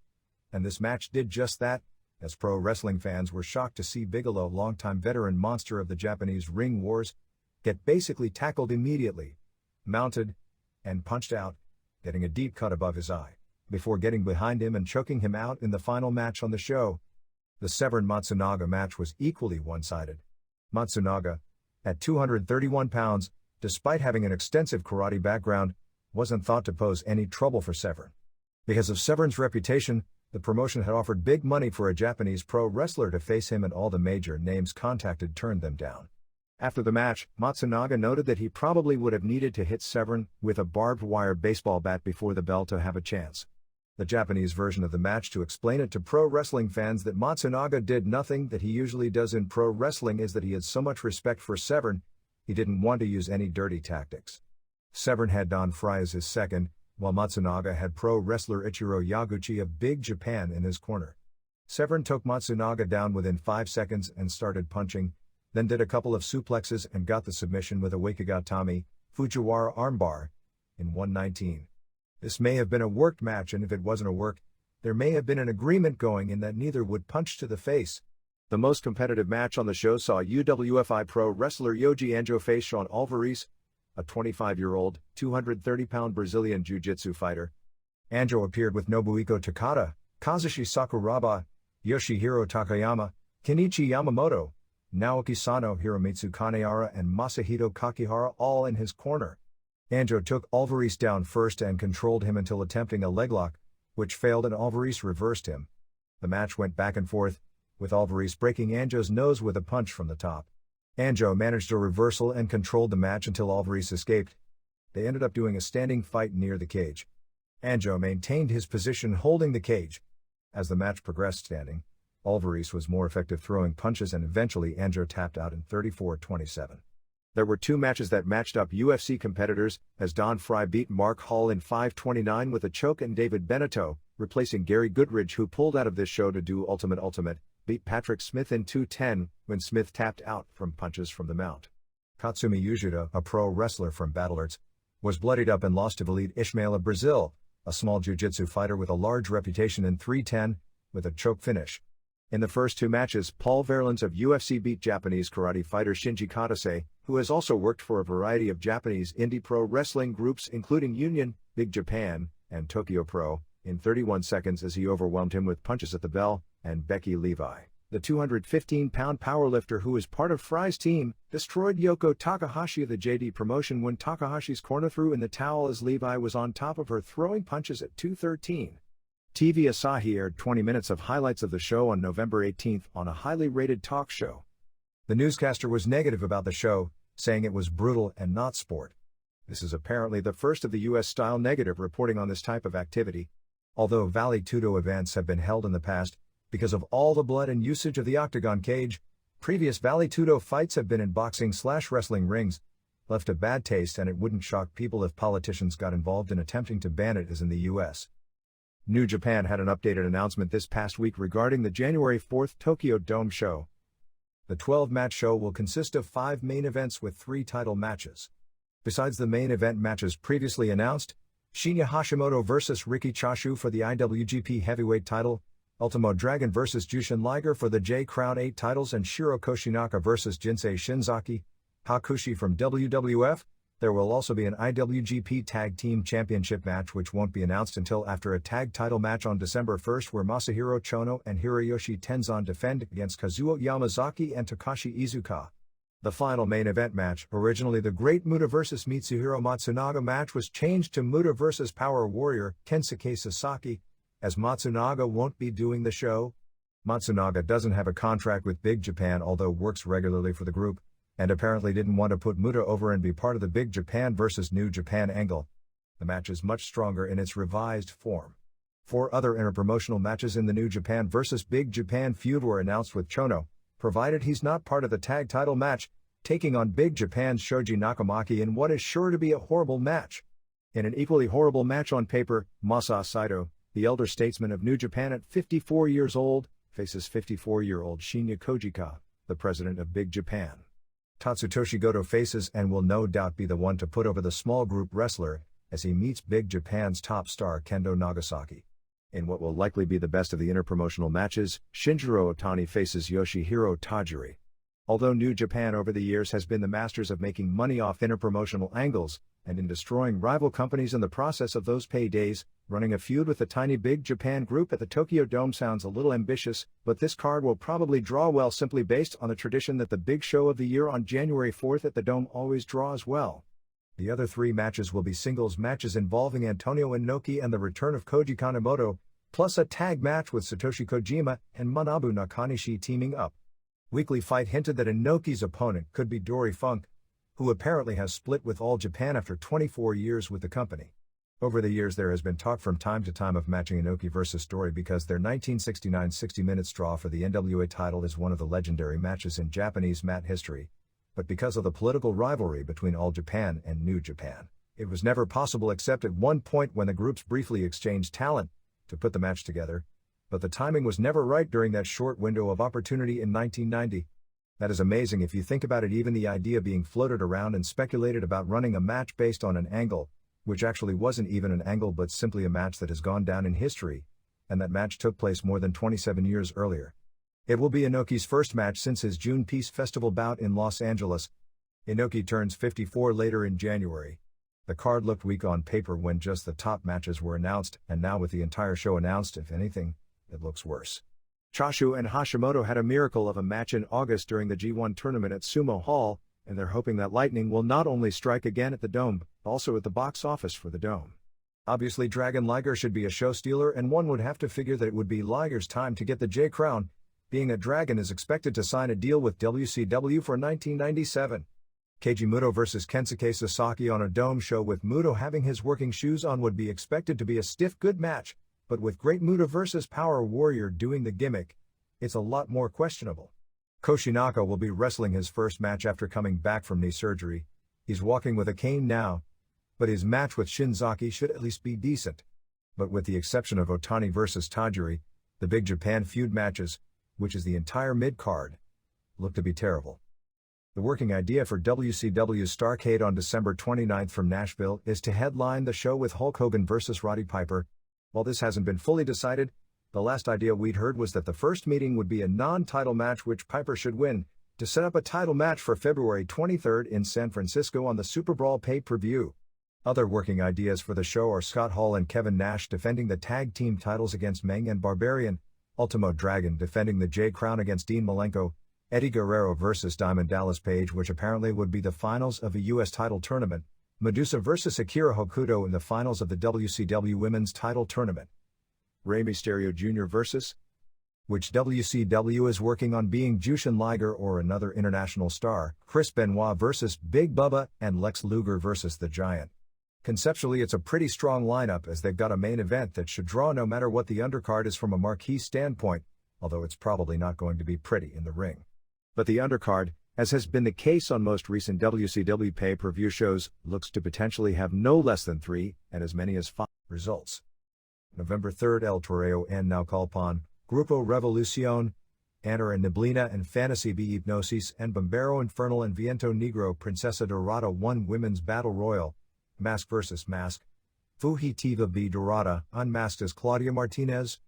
and this match did just that, as pro wrestling fans were shocked to see Bigelow, longtime veteran monster of the Japanese ring wars, get basically tackled immediately, mounted, and punched out, getting a deep cut above his eye, before getting behind him and choking him out in the final match on the show. The Severn Matsunaga match was equally one-sided. Matsunaga, at 231 pounds, despite having an extensive karate background, wasn't thought to pose any trouble for Severn. Because of Severn's reputation, the promotion had offered big money for a Japanese pro wrestler to face him, and all the major names contacted turned them down. After the match, Matsunaga noted that he probably would have needed to hit Severn with a barbed wire baseball bat before the bell to have a chance. The Japanese version of the match to explain it to pro wrestling fans that Matsunaga did nothing that he usually does in pro wrestling is that he had so much respect for Severn, he didn't want to use any dirty tactics. Severn had Don Frye as his second, while Matsunaga had pro wrestler Ichiro Yaguchi of Big Japan in his corner. Severn took Matsunaga down within 5 seconds and started punching, then did a couple of suplexes and got the submission with a Wakigatami, Fujiwara armbar, in 1:19. This may have been a worked match, and if it wasn't a work, there may have been an agreement going in that neither would punch to the face. The most competitive match on the show saw UWFI pro wrestler Yoji Anjo face Sean Alvarez, a 25-year-old, 230-pound Brazilian jiu-jitsu fighter. Anjo appeared with Nobuhiko Takada, Kazushi Sakuraba, Yoshihiro Takayama, Kenichi Yamamoto, Naoki Sano, Hiromitsu Kanehara and Masahito Kakihara all in his corner. Anjo took Alvarez down first and controlled him until attempting a leglock, which failed and Alvarez reversed him. The match went back and forth, with Alvarez breaking Anjo's nose with a punch from the top. Anjo managed a reversal and controlled the match until Alvarez escaped. They ended up doing a standing fight near the cage. Anjo maintained his position holding the cage. As the match progressed standing, Alvarez was more effective throwing punches and eventually Anjo tapped out in 34-27. There were 2 matches that matched up UFC competitors, as Don Frye beat Mark Hall in 5:29 with a choke, and David Beneteau, replacing Gary Goodridge, who pulled out of this show to do Ultimate, beat Patrick Smith in 2:10 when Smith tapped out from punches from the mount. Katsumi Yujita, a pro wrestler from Battlearts, was bloodied up and lost to Valide Ishmael of Brazil, a small jiu-jitsu fighter with a large reputation in 3:10, with a choke finish. In the first two matches, Paul Verlins of UFC beat Japanese karate fighter Shinji Kadase, who has also worked for a variety of Japanese indie pro wrestling groups including Union, Big Japan, and Tokyo Pro, in 31 seconds as he overwhelmed him with punches at the bell, and Becky Levi, the 215-pound powerlifter who is part of Fry's team, destroyed Yoko Takahashi of the JD promotion when Takahashi's corner threw in the towel as Levi was on top of her throwing punches at 2:13. TV Asahi aired 20 minutes of highlights of the show on November 18 on a highly rated talk show. The newscaster was negative about the show, saying it was brutal and not sport. This is apparently the first of the US-style negative reporting on this type of activity. Although Vale Tudo events have been held in the past, because of all the blood and usage of the octagon cage, previous Vale Tudo fights have been in boxing/wrestling rings, left a bad taste, and it wouldn't shock people if politicians got involved in attempting to ban it as in the US. New Japan had an updated announcement this past week regarding the January 4 Tokyo Dome show. The 12-match show will consist of 5 main events with 3 title matches. Besides the main event matches previously announced, Shinya Hashimoto vs. Riki Choshu for the IWGP Heavyweight title, Ultimo Dragon vs. Jushin Liger for the J-Crown 8 titles, and Shiro Koshinaka vs. Jinsei Shinzaki, Hakushi from WWF. There will also be an IWGP Tag Team Championship match which won't be announced until after a tag title match on December 1 where Masahiro Chono and Hiroyoshi Tenzan defend against Kazuo Yamazaki and Takashi Iizuka. The final main event match, originally the Great Muta vs. Mitsuhiro Matsunaga match, was changed to Muta vs. Power Warrior Kensake Sasaki, as Matsunaga won't be doing the show. Matsunaga doesn't have a contract with Big Japan although works regularly for the group, and apparently didn't want to put Muta over and be part of the Big Japan vs. New Japan angle. The match is much stronger in its revised form. 4 other interpromotional matches in the New Japan vs. Big Japan feud were announced, with Chono, provided he's not part of the tag title match, taking on Big Japan's Shoji Nakamaki in what is sure to be a horrible match. In an equally horrible match on paper, Masa Saito, the elder statesman of New Japan at 54 years old, faces 54-year-old Shinya Kojika, the president of Big Japan. Tatsutoshi Goto faces and will no doubt be the one to put over the small group wrestler, as he meets Big Japan's top star Kendo Nagasaki. In what will likely be the best of the interpromotional matches, Shinjiro Otani faces Yoshihiro Tajiri. Although New Japan over the years has been the masters of making money off interpromotional angles, and in destroying rival companies in the process of those paydays, running a feud with the tiny Big Japan group at the Tokyo Dome sounds a little ambitious, but this card will probably draw well simply based on the tradition that the big show of the year on January 4 at the Dome always draws well. The other 3 matches will be singles matches involving Antonio Inoki and the return of Koji Kanemoto, plus a tag match with Satoshi Kojima and Manabu Nakanishi teaming up. Weekly Fight hinted that Inoki's opponent could be Dory Funk, who apparently has split with All Japan after 24 years with the company. Over the years there has been talk from time to time of matching Inoki vs. Dory because their 1969 60-minute draw for the NWA title is one of the legendary matches in Japanese mat history, but because of the political rivalry between All Japan and New Japan, it was never possible except at one point when the groups briefly exchanged talent to put the match together, but the timing was never right during that short window of opportunity in 1990. That is amazing if you think about it. Even the idea being floated around and speculated about running a match based on an angle, which actually wasn't even an angle but simply a match that has gone down in history, and that match took place more than 27 years earlier. It will be Inoki's first match since his June Peace Festival bout in Los Angeles. Inoki turns 54 later in January. The card looked weak on paper when just the top matches were announced, and now with the entire show announced, if anything, it looks worse. Choshu and Hashimoto had a miracle of a match in August during the G1 tournament at Sumo Hall, and they're hoping that lightning will not only strike again at the Dome, but also at the box office for the Dome. Obviously Dragon Liger should be a show stealer, and one would have to figure that it would be Liger's time to get the J-Crown, being that Dragon is expected to sign a deal with WCW for 1997. Kaijimuto vs. Kensuke Sasaki on a Dome show with Muto having his working shoes on would be expected to be a stiff good match, but with Great Muta vs. Power Warrior doing the gimmick, it's a lot more questionable. Koshinaka will be wrestling his first match after coming back from knee surgery. He's walking with a cane now, but his match with Shinzaki should at least be decent. But with the exception of Otani vs. Tajiri, the Big Japan feud matches, which is the entire mid-card, look to be terrible. The working idea for WCW's Starrcade on December 29 from Nashville is to headline the show with Hulk Hogan vs. Roddy Piper. While this hasn't been fully decided, The last idea we'd heard was that the first meeting would be a non-title match which Piper should win, to set up a title match for February 23 in San Francisco on the Super Brawl pay-per-view. Other working ideas for the show are Scott Hall and Kevin Nash defending the tag team titles against Meng and Barbarian, Ultimo Dragon defending the J Crown against Dean Malenko, Eddie Guerrero vs Diamond Dallas Page, which apparently would be the finals of a U.S. title tournament, Medusa vs Akira Hokuto in the finals of the WCW Women's title tournament, Rey Mysterio Jr. vs. which WCW is working on being Jushin Liger or another international star, Chris Benoit vs Big Bubba, and Lex Luger vs The Giant. Conceptually it's a pretty strong lineup as they've got a main event that should draw no matter what the undercard is from a marquee standpoint, although it's probably not going to be pretty in the ring. But the undercard, as has been the case on most recent WCW pay-per-view shows, looks to potentially have no less than 3, and as many as 5 results. November 3rd El Toreo en Naucalpan, Grupo Revolucion, Ana and Neblina and Fantasy B Hypnosis and Bombero Infernal and Viento Negro Princesa Dorada 1 Women's Battle Royal, Mask vs. Mask, Fugitiva B Dorada, unmasked as Claudia Martinez,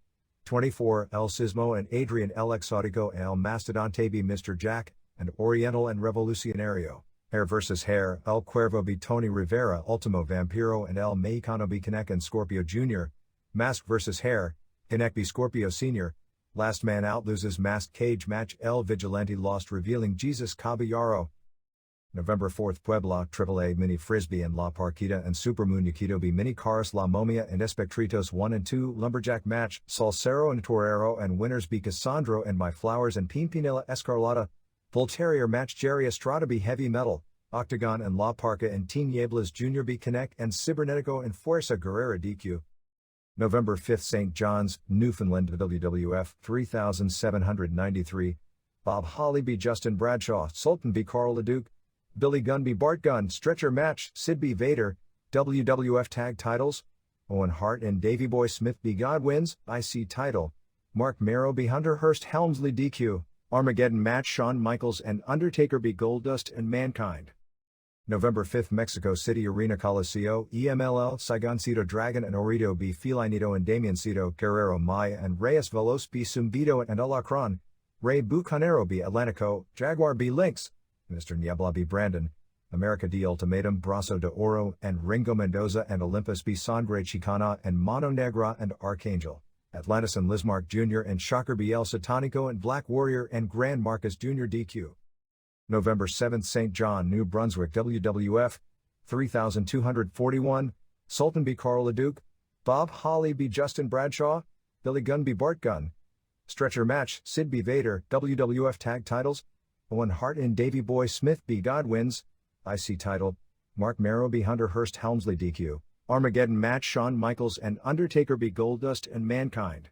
24 El Sismo and Adrian El Exotico El Mastodonte B Mr. Jack, and Oriental and Revolucionario, Hair vs. Hair, El Cuervo B Tony Rivera Ultimo Vampiro and El Mexicano B Kinect and Scorpio Jr., Mask vs. Hair, Kinect B Scorpio Sr., Last Man Out loses Masked Cage Match El Vigilante lost revealing Jesus Caballero. November 4th Puebla, AAA Mini Frisbee and La Parquita and Super Muñequito B Mini Cars La Momia and Espectritos 1 and 2 Lumberjack Match, Salsero and Torero and winners B Cassandro and My Flowers and Pimpinela Escarlata, Bull Terrier Match Jerry Estrada B Heavy Metal, Octagon and La Parca and Tinieblas Jr. B Kinect and Cibernetico and Fuerza Guerrera DQ. November 5th St. John's, Newfoundland WWF 3793, Bob Holly B Justin Bradshaw, Sultan B Carl LeDuc, Billy Gunn B Bart Gunn, Stretcher Match, Sid B Vader, WWF Tag Titles, Owen Hart and Davey Boy Smith B Godwins, IC Title, Mark Merrow B Hunter Hurst Helmsley DQ, Armageddon Match Shawn Michaels and Undertaker B Goldust and Mankind. November 5th Mexico City Arena Coliseo, EMLL, Saigoncito Dragon and Orito B Felinito and Damiencito, Guerrero Maya and Reyes Veloz B Zumbito and Alacron, Ray Bucanero B Atlantico, Jaguar B Lynx, Mr. Niebla B Brandon, America D Ultimatum Brazo de Oro and Ringo Mendoza and Olympus B Sangre Chicana and Mano Negra and Archangel, Atlantis and Lismark Jr. and Shocker B El Satanico and Black Warrior and Grand Marcus Jr. DQ. November 7th St. John, New Brunswick WWF 3241, Sultan B Carl LeDuc, Bob Holly B Justin Bradshaw, Billy Gunn B Bart Gunn, Stretcher Match Sid B Vader WWF Tag Titles, Owen Hart and Davey Boy Smith B Godwins, IC Title, Mark Merrow B Hunter Hurst Helmsley DQ, Armageddon Match Shawn Michaels and Undertaker B Goldust and Mankind.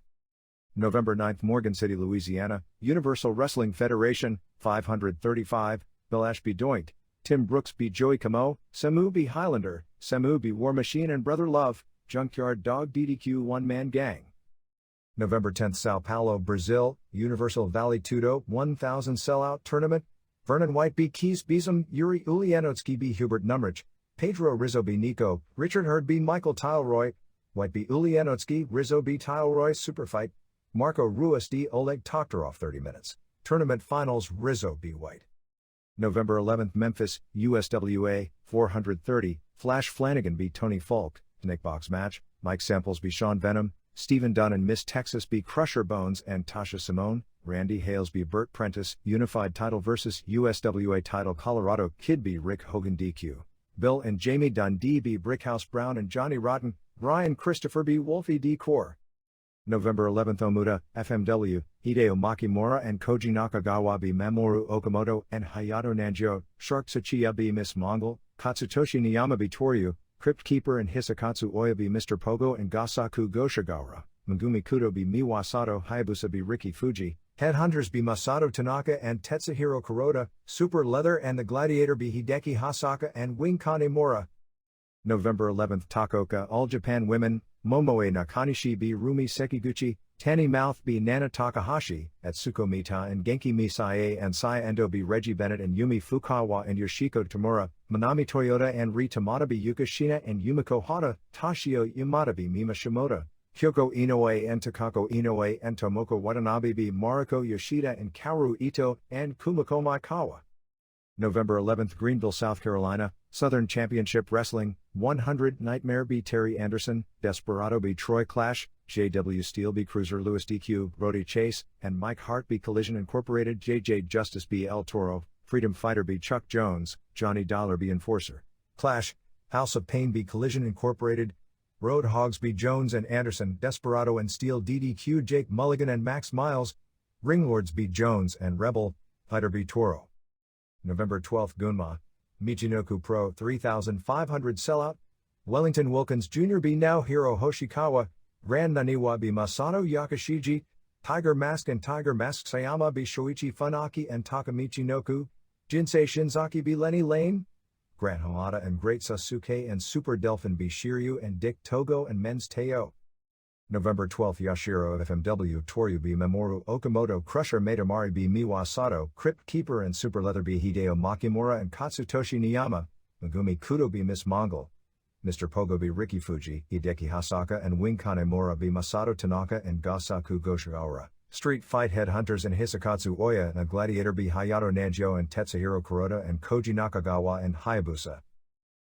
November 9th Morgan City, Louisiana, Universal Wrestling Federation, 535, Bill Ashby Doink, Tim Brooks B Joey Camo, Samu B Highlander, Samu B War Machine and Brother Love, Junkyard Dog DDQ One Man Gang. November 10th Sao Paulo, Brazil, Universal Vale Tudo, 1000 Sellout Tournament, Vernon White B Keys Besom, Yuri Ulianowski B Hubert Numrich, Pedro Rizzo B Nico, Richard Hurd B Michael Tilroy, White B Ulianowski, Rizzo B Tilroy Superfight, Marco Ruiz D Oleg Toktarov 30 minutes, Tournament Finals Rizzo B White. November 11th Memphis, USWA, 430, Flash Flanagan B Tony Falk, Nick Box Match, Mike Samples B Sean Venom, Stephen Dunn and Miss Texas B Crusher Bones and Tasha Simone, Randy Hales B Burt Prentice, Unified Title vs. USWA Title Colorado Kid B Rick Hogan DQ, Bill and Jamie Dundee B Brickhouse Brown and Johnny Rotten, Ryan Christopher B Wolfie D Core. November 11th Omuda, FMW, Hideo Makimura and Koji Nakagawa B Mamoru Okamoto and Hayato Nanjo, Shark Tsuchiya B Miss Mongol, Katsutoshi Niyama B Toryu, Crypt Keeper and Hisakatsu Oya B Mr. Pogo and Gasaku Goshigawara, Megumi Kudo B Miwasato Hayabusa B Riki Fuji, Headhunters B Masato Tanaka and Tetsuhiro Kuroda, Super Leather and the Gladiator B Hideki Hasaka and Wing Kanemura. November 11th Takoka All Japan Women, Momoe Nakanishi B Rumi Sekiguchi, Tanny Mouth B Nana Takahashi, Atsuko Mita and Genki Misae and Sai Endo B Reggie Bennett and Yumi Fukawa and Yoshiko Tamura, Manami Toyota and Ri Tamada B Yuka Shina and Yumiko Hata, Tashio Yamada B Mima Shimoda, Kyoko Inoue and Takako Inoue and Tomoko Watanabe b Mariko Yoshida and Kaoru Ito and Kumiko Maekawa. November 11th, Greenville, South Carolina, Southern Championship Wrestling, 100 Nightmare b Terry Anderson, Desperado b Troy Clash, JW Steel b Cruiser Lewis DQ, Roddy Chase, and Mike Hart b Collision Incorporated, JJ Justice b El Toro, Freedom Fighter b Chuck Jones, Johnny Dollar b Enforcer. Clash, House of Pain b Collision Incorporated, Road Hogs b Jones and Anderson, Desperado and Steel DDQ Jake Mulligan and Max Miles, Ringlords b Jones and Rebel, Fighter b Toro. November 12th, Gunma, Michinoku Pro 3500 Sellout, Wellington Wilkins Jr. b Naohiro Hoshikawa, Grand Naniwa b Masato Yakashiji, Tiger Mask and Tiger Mask Sayama b Shoichi Funaki and Takamichi Noku, Jinsei Shinzaki b Lenny Lane, Grant Hamada and Great Sasuke and Super Delphin b Shiryu and Dick Togo and Men's Teo. November 12th, Yashiro of FMW Toryu b Mamoru Okamoto Crusher Matamari b Miwasato, Crypt Keeper and Super Leather b Hideo Makimura and Katsutoshi Niyama, Megumi Kudo b Miss Mongol, Mr. Pogo b Riki Fuji, Hideki Hasaka and Wing Kanemura b Masato Tanaka and Gasaku Goshigawa, Street Fight Headhunters and Hisakatsu Oya and Gladiator b Hayato Nanjo and Tetsuhiro Kuroda and Koji Nakagawa and Hayabusa.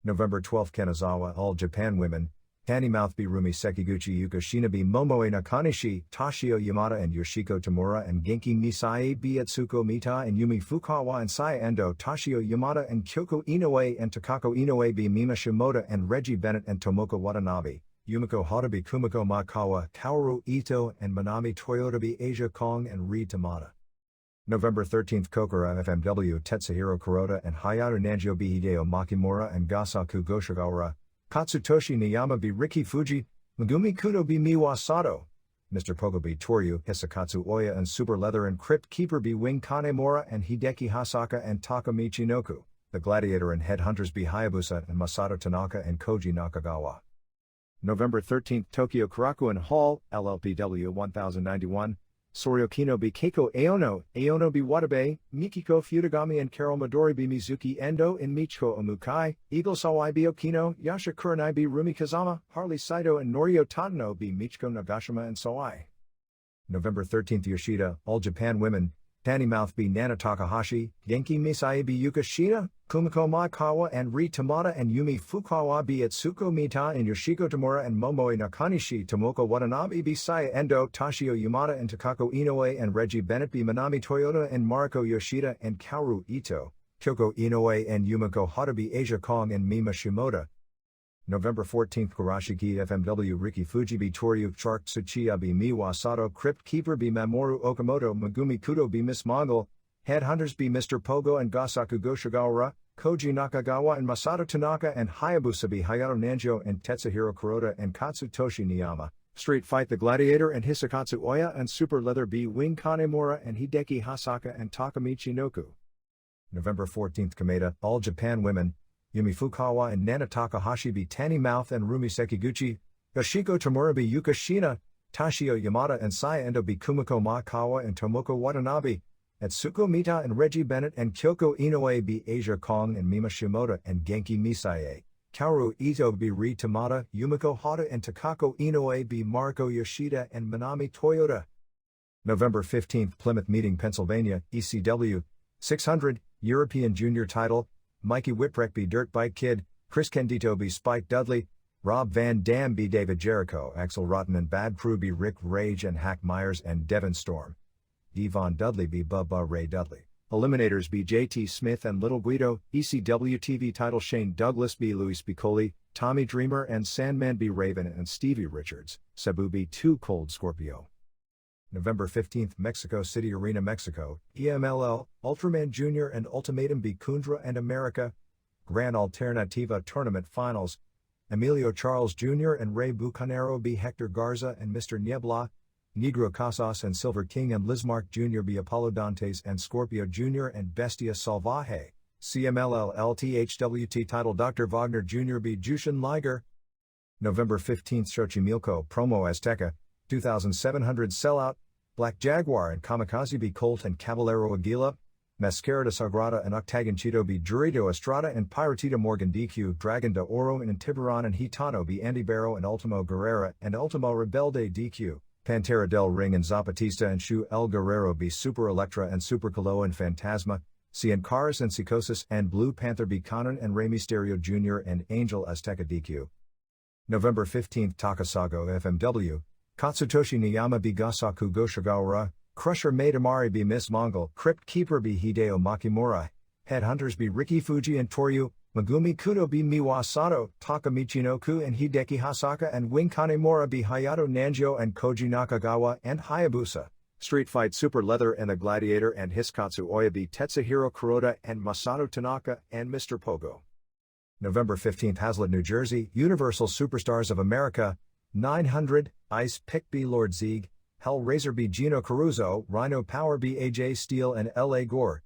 November 12th, Kanazawa All Japan Women, Tanimouth b Rumi Sekiguchi Yuka Shinobi Momoe Nakanishi, Toshio Yamada and Yoshiko Tamura and Genki Misae b Etsuko Mita and Yumi Fukawa and Saya Endo, Toshio Yamada and Kyoko Inoue and Takako Inoue b Mima Shimoda and Reggie Bennett and Tomoko Watanabe, Yumiko Hata b Kumiko Maekawa, Kaoru Ito and Manami Toyota b Asia Kong and Reed Tamada. November 13th, Kokura FMW Tetsuhiro Kuroda and Hayato Nanjo b Hideo Makimura and Gasaku Goshigawa, Katsutoshi Niyama b Riki Fuji, Megumi Kudo b Miwasato, Mr. Pogo b Toryu, Hisakatsu Oya and Super Leather and Crypt Keeper b Wing Kanemura and Hideki Hasaka and Takamichi Noku, The Gladiator and Headhunters b Hayabusa and Masato Tanaka and Koji Nakagawa. November 13th, Tokyo Korakuen Hall, LLPW 1091, Soriokino b Keiko Aono b Watabe, Mikiko Futagami and Carol Midori b Mizuki Endo in Michiko Omukai, Eagle Sawai b Okino, Yasha Kurenai b Rumi Kazama, Harley Saito and Norio Tatano b Michiko Nagashima and Sawai. November 13th, Yoshida, All Japan Women, Tanimouth b Nana Takahashi, Genki Misae b Yuka Shida, Kumiko Maekawa and Ri Tamada and Yumi Fukawa b Etsuko Mita and Yoshiko Tamura and Momoe Nakanishi, Tomoko Watanabe b Saya Endo, Toshio Yamada and Takako Inoue and Reggie Bennett b Manami Toyota and Mariko Yoshida and Kaoru Ito, Kyoko Inoue and Yumiko Hata b Asia Kong and Mima Shimoda. November 14th, Kurashiki FMW Riki Fuji b Toryu Shark Tsuchiya b Miwasato, Crypt Keeper b Mamoru Okamoto, Megumi Kudo b Miss Mongol, Headhunters b Mr. Pogo and Gasaku Goshigawa, Koji Nakagawa and Masato Tanaka and Hayabusa b Hayato Nanjo and Tetsuhiro Kuroda and Katsutoshi Niyama, Street Fight The Gladiator and Hisakatsu Oya and Super Leather b Wing Kanemura and Hideki Hasaka and Takamichi Noku. November 14th, Kameda, All Japan Women, Yumi Fukawa and Nana Takahashi b Tanimouth and Rumi Sekiguchi, Yoshiko Tamura b Yuka Shina, Toshio Yamada and Saya Endo b Kumiko Maekawa and Tomoko Watanabe, Etsuko Mita and Reggie Bennett and Kyoko Inoue b Asia Kong and Mima Shimoda and Genki Misae, Kaoru Ito b Ri Tamada, Yumiko Hata and Takako Inoue b Mariko Yoshida and Manami Toyota. November 15th, Plymouth Meeting, Pennsylvania, ECW, 600, European Junior Title, Mikey Whipwreck b Dirt Bike Kid, Chris Candido b Spike Dudley, Rob Van Dam b David Jericho, Axel Rotten and Bad Crew b Rick Rage and Hack Myers and Devon Storm, Yvonne Dudley b Bubba Ray Dudley, Eliminators b JT Smith and Little Guido, ECW TV Title Shane Douglas b Luis Piccoli, Tommy Dreamer and Sandman b Raven and Stevie Richards, Sabu b 2 Cold Scorpio. November 15th, Mexico City Arena, Mexico, EMLL, Ultraman Jr. and Ultimatum b Kundra and America, Grand Alternativa Tournament Finals, Emilio Charles Jr. and Ray Bucanero b Hector Garza and Mr. Niebla, Negro Casas and Silver King and Lizmark Jr. b Apollo Dantes and Scorpio Jr. and Bestia Salvaje, CMLL LTHWT Title Dr. Wagner Jr. b Jushin Liger. November 15th, Xochimilco Promo Azteca, 2,700 Sellout, Black Jaguar and Kamikaze b Colt and Caballero Aguila, Mascarada Sagrada and Octagon Cheeto B Dorito Estrada and Pirotita Morgan DQ Dragon de Oro and Tiburon and Hitano B Andy Barrow and Ultimo Guerrera and Ultimo Rebelde DQ, Pantera del Ring and Zapatista and Shu El Guerrero B Super Electra and Super Calo and Phantasma, Cian Caras and Psychosis and Blue Panther B Conan and Rey Mysterio Jr. and Angel Azteca DQ. November 15 Takasago FMW, Katsutoshi Niyama B Gasaku Goshigawara, Crusher Maidamari B Miss Mongol, Crypt Keeper B Hideo Makimura, Headhunters B Riki Fuji and Toryu, Megumi Kudo B Miwa Sato, Takamichinoku and Hideki Hasaka and Wing Kanemura B Hayato Nanjo and Koji Nakagawa and Hayabusa, Street Fight Super Leather and the Gladiator and Hiskatsu Oya B Tetsuhiro Kuroda and Masato Tanaka and Mr. Pogo. November 15 Hazlitt, New Jersey, Universal Superstars of America, 900, Ice Pick B Lord Zieg, Hellraiser B Gino Caruso, Rhino Power B AJ Steele and L.A. Gore,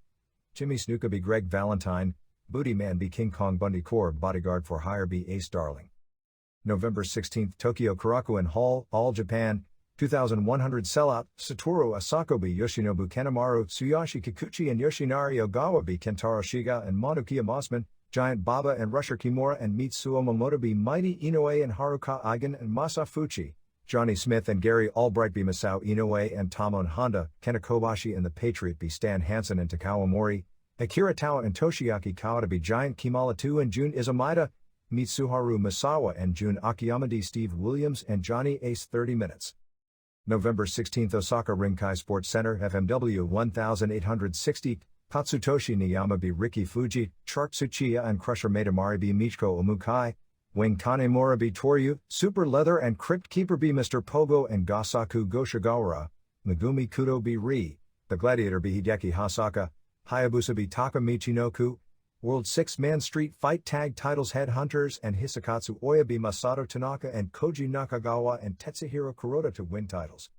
Jimmy Snuka B Greg Valentine, Booty Man B King Kong Bundy Core Bodyguard for Hire B Ace Darling. November 16 Tokyo Korakuen Hall, All Japan, 2100 Sellout, Satoru Asako B Yoshinobu Kanemaru, Tsuyoshi Kikuchi and Yoshinari Ogawa B Kentaro Shiga and Manukiya Mossman, Giant Baba and Rusher Kimura and Mitsuo Momoto B Mighty Inoue and Haruka Eigen and Masafuchi, Johnny Smith and Gary Albright B Masao Inoue and Tamon Honda, Kenna Kobashi and the Patriot B Stan Hansen and Takawa Mori, Akira Tawa and Toshiyaki Kawata B Giant Kimala 2 and Jun Izumida, Mitsuharu Masawa and Jun Akiyama D Steve Williams and Johnny Ace 30 minutes. November 16 Osaka Rinkai Sports Center FMW 1860, Katsutoshi Niyama B Riki Fuji, Shark Tsuchiya and Crusher Maidamari B Michiko Omukai, Wing Kanemura B Toryu, Super Leather and Crypt Keeper B Mr. Pogo and Gasaku Goshigawara, Megumi Kudo B Ri, The Gladiator B Hideki Hasaka, Hayabusa B Takamichinoku, World 6-Man Street Fight Tag Titles Headhunters and Hisakatsu Oya B Masato Tanaka and Koji Nakagawa and Tetsuhiro Kuroda to win titles.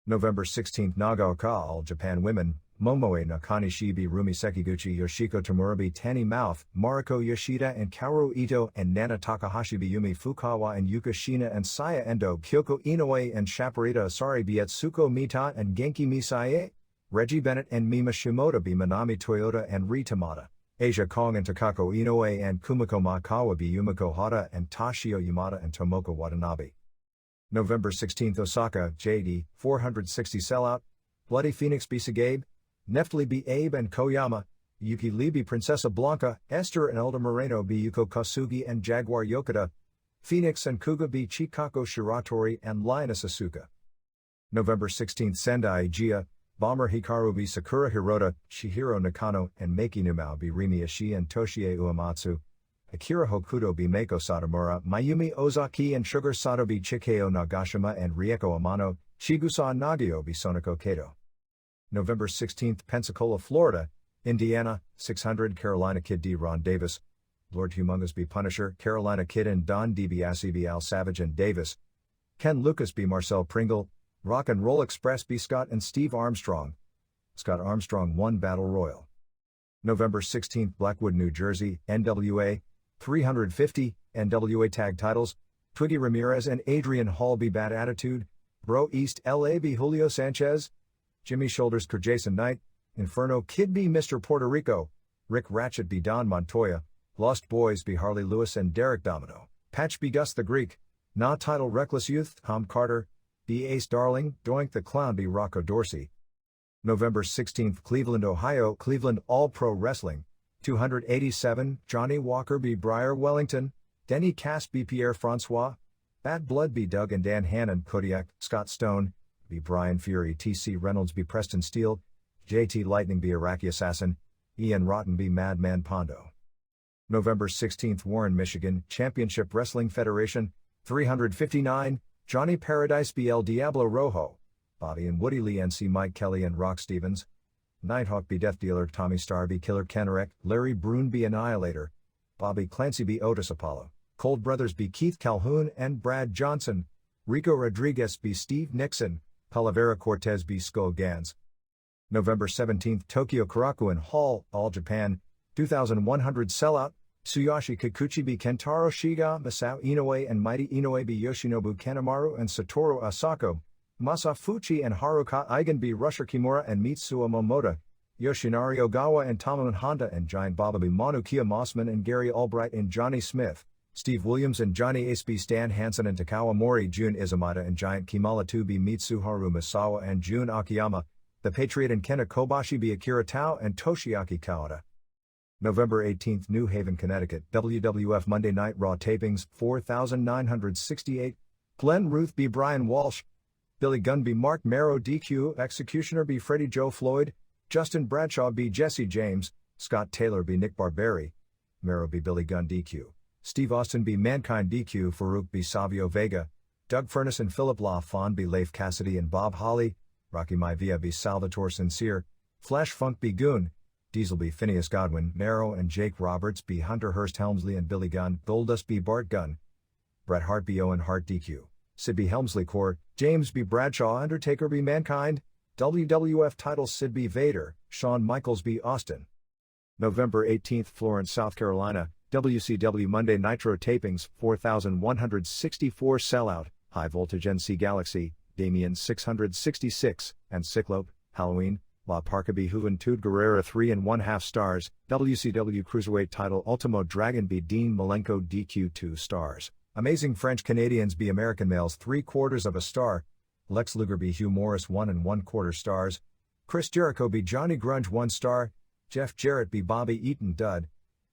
November 16 Nagaoka All Japan Women, Momoe Nakani Shibi Rumi Sekiguchi Yoshiko Tamura Tani Mouth, Mariko Yoshida and Kaoru Ito and Nana Takahashi Yumi Fukawa and Yuka Shina and Saya Endo Kyoko Inoue and Shaparita Asari Etsuko Mita and Genki Misae, Reggie Bennett and Mima Shimoda Manami Toyota and Ri Tamada, Asia Kong and Takako Inoue and Kumiko Makawa Yumiko Hata and Tashio Yamada and Tomoko Watanabe. November 16 Osaka, JD, 460 Sellout, Bloody Phoenix B Sagabe, Neftali B Abe and Koyama, Yuki Lee B Princessa Blanca, Esther and Elda Moreno B Yuko Kasugi and Jaguar Yokota, Phoenix and Kuga B Chikako Shiratori and Lioness Asuka. November 16 Sendai Jia, Bomber Hikaru B Sakura Hirota, Shihiro Nakano and Meiki Numao B Rimi Ishii and Toshie Uematsu, Akira Hokuto B Meiko Satomura, Mayumi Ozaki and Sugar Sato B Chikeo Nagashima and Rieko Amano, Shigusa Nagio B Sonoko Kato. November 16 Pensacola, Florida, Indiana, 600 Carolina Kid D Ron Davis, Lord Humongous B Punisher, Carolina Kid and Don DiBiase B Al Savage and Davis, Ken Lucas B Marcel Pringle, Rock and Roll Express B Scott and Steve Armstrong, Scott Armstrong won Battle Royal. November 16 Blackwood, New Jersey, NWA, 350, NWA Tag Titles, Twiggy Ramirez and Adrian Hall B Bad Attitude, Bro East LA B Julio Sanchez, Jimmy Shoulders Ker Jason Knight, Inferno Kid B Mr. Puerto Rico, Rick Ratchet B Don Montoya, Lost Boys B Harley Lewis and Derek Domino, Patch B Gus the Greek, Na Title Reckless Youth Tom Carter, B Ace Darling, Doink the Clown B Rocco Dorsey. November 16 Cleveland, Ohio, Cleveland All Pro Wrestling, 287 Johnny Walker B Briar Wellington, Denny Cass B Pierre Francois, Bad Blood B Doug and Dan Hannon Kodiak, Scott Stone B Brian Fury T.C. Reynolds B Preston Steele, J.T. Lightning B Iraqi Assassin, Ian Rotten B Madman Pondo. November 16 Warren, Michigan, Championship Wrestling Federation, 359, Johnny Paradise B El Diablo Rojo, Bobby and Woody Lee NC Mike Kelly and Rock Stevens, Nighthawk B Death Dealer Tommy Star B Killer Kennerek, Larry Brune B Annihilator, Bobby Clancy B Otis Apollo, Cold Brothers B Keith Calhoun and Brad Johnson, Rico Rodriguez B Steve Nixon, Calavera Cortez B Skull Gans. November 17 Tokyo Korakuen Hall, All Japan, 2100 Sellout, Tsuyoshi Kikuchi B Kentaro Shiga, Masao Inoue and Mighty Inoue B Yoshinobu Kanemaru and Satoru Asako, Masafuchi and Haruka Eigen B Rusher Kimura and Mitsuo Momota, Yoshinari Ogawa and Tomoman Honda and Giant Baba be Manukia Mossman and Gary Albright and Johnny Smith, Steve Williams and Johnny Ace be Stan Hansen and Takawa Mori, Jun Izumata and Giant Kimala 2 be Mitsuharu Misawa and Jun Akiyama, the Patriot and Kenna Kobashi be Akira Tao and Toshiyaki Kawata. November 18, New Haven, Connecticut, WWF Monday Night Raw tapings, 4,968, Glenn Ruth be Brian Walsh, Billy Gunn be Mark Marrow DQ, Executioner be Freddie Joe Floyd, Justin Bradshaw be Jesse James, Scott Taylor be Nick Barberi, Marrow be Billy Gunn DQ, Steve Austin be Mankind DQ, Farouk be Savio Vega, Doug Furness and Philip LaFawn be Leif Cassidy and Bob Holly, Rocky Maivia be Salvatore Sincere, Flash Funk be Goon, Diesel be Phineas Godwin, Marrow and Jake Roberts be Hunter Hearst Helmsley and Billy Gunn, Goldust be Bart Gunn, Bret Hart be Owen Hart DQ, Sid be Helmsley Court, James B. Bradshaw, Undertaker be Mankind, WWF titles Sid B. Vader, Shawn Michaels be Austin. November 18, Florence, South Carolina, WCW Monday Nitro tapings, 4,164 sellout, High Voltage NC Galaxy, Damien 666, and Cyclope, Halloween, La Parka be Juventud Guerrera 3.5 stars, WCW Cruiserweight title Ultimo Dragon be Dean Malenko DQ 2 stars, Amazing French Canadians be American Males 3/4 of a star, Lex Luger be Hugh Morris 1.25 stars, Chris Jericho be Johnny Grunge 1 star, Jeff Jarrett be Bobby Eaton Dud,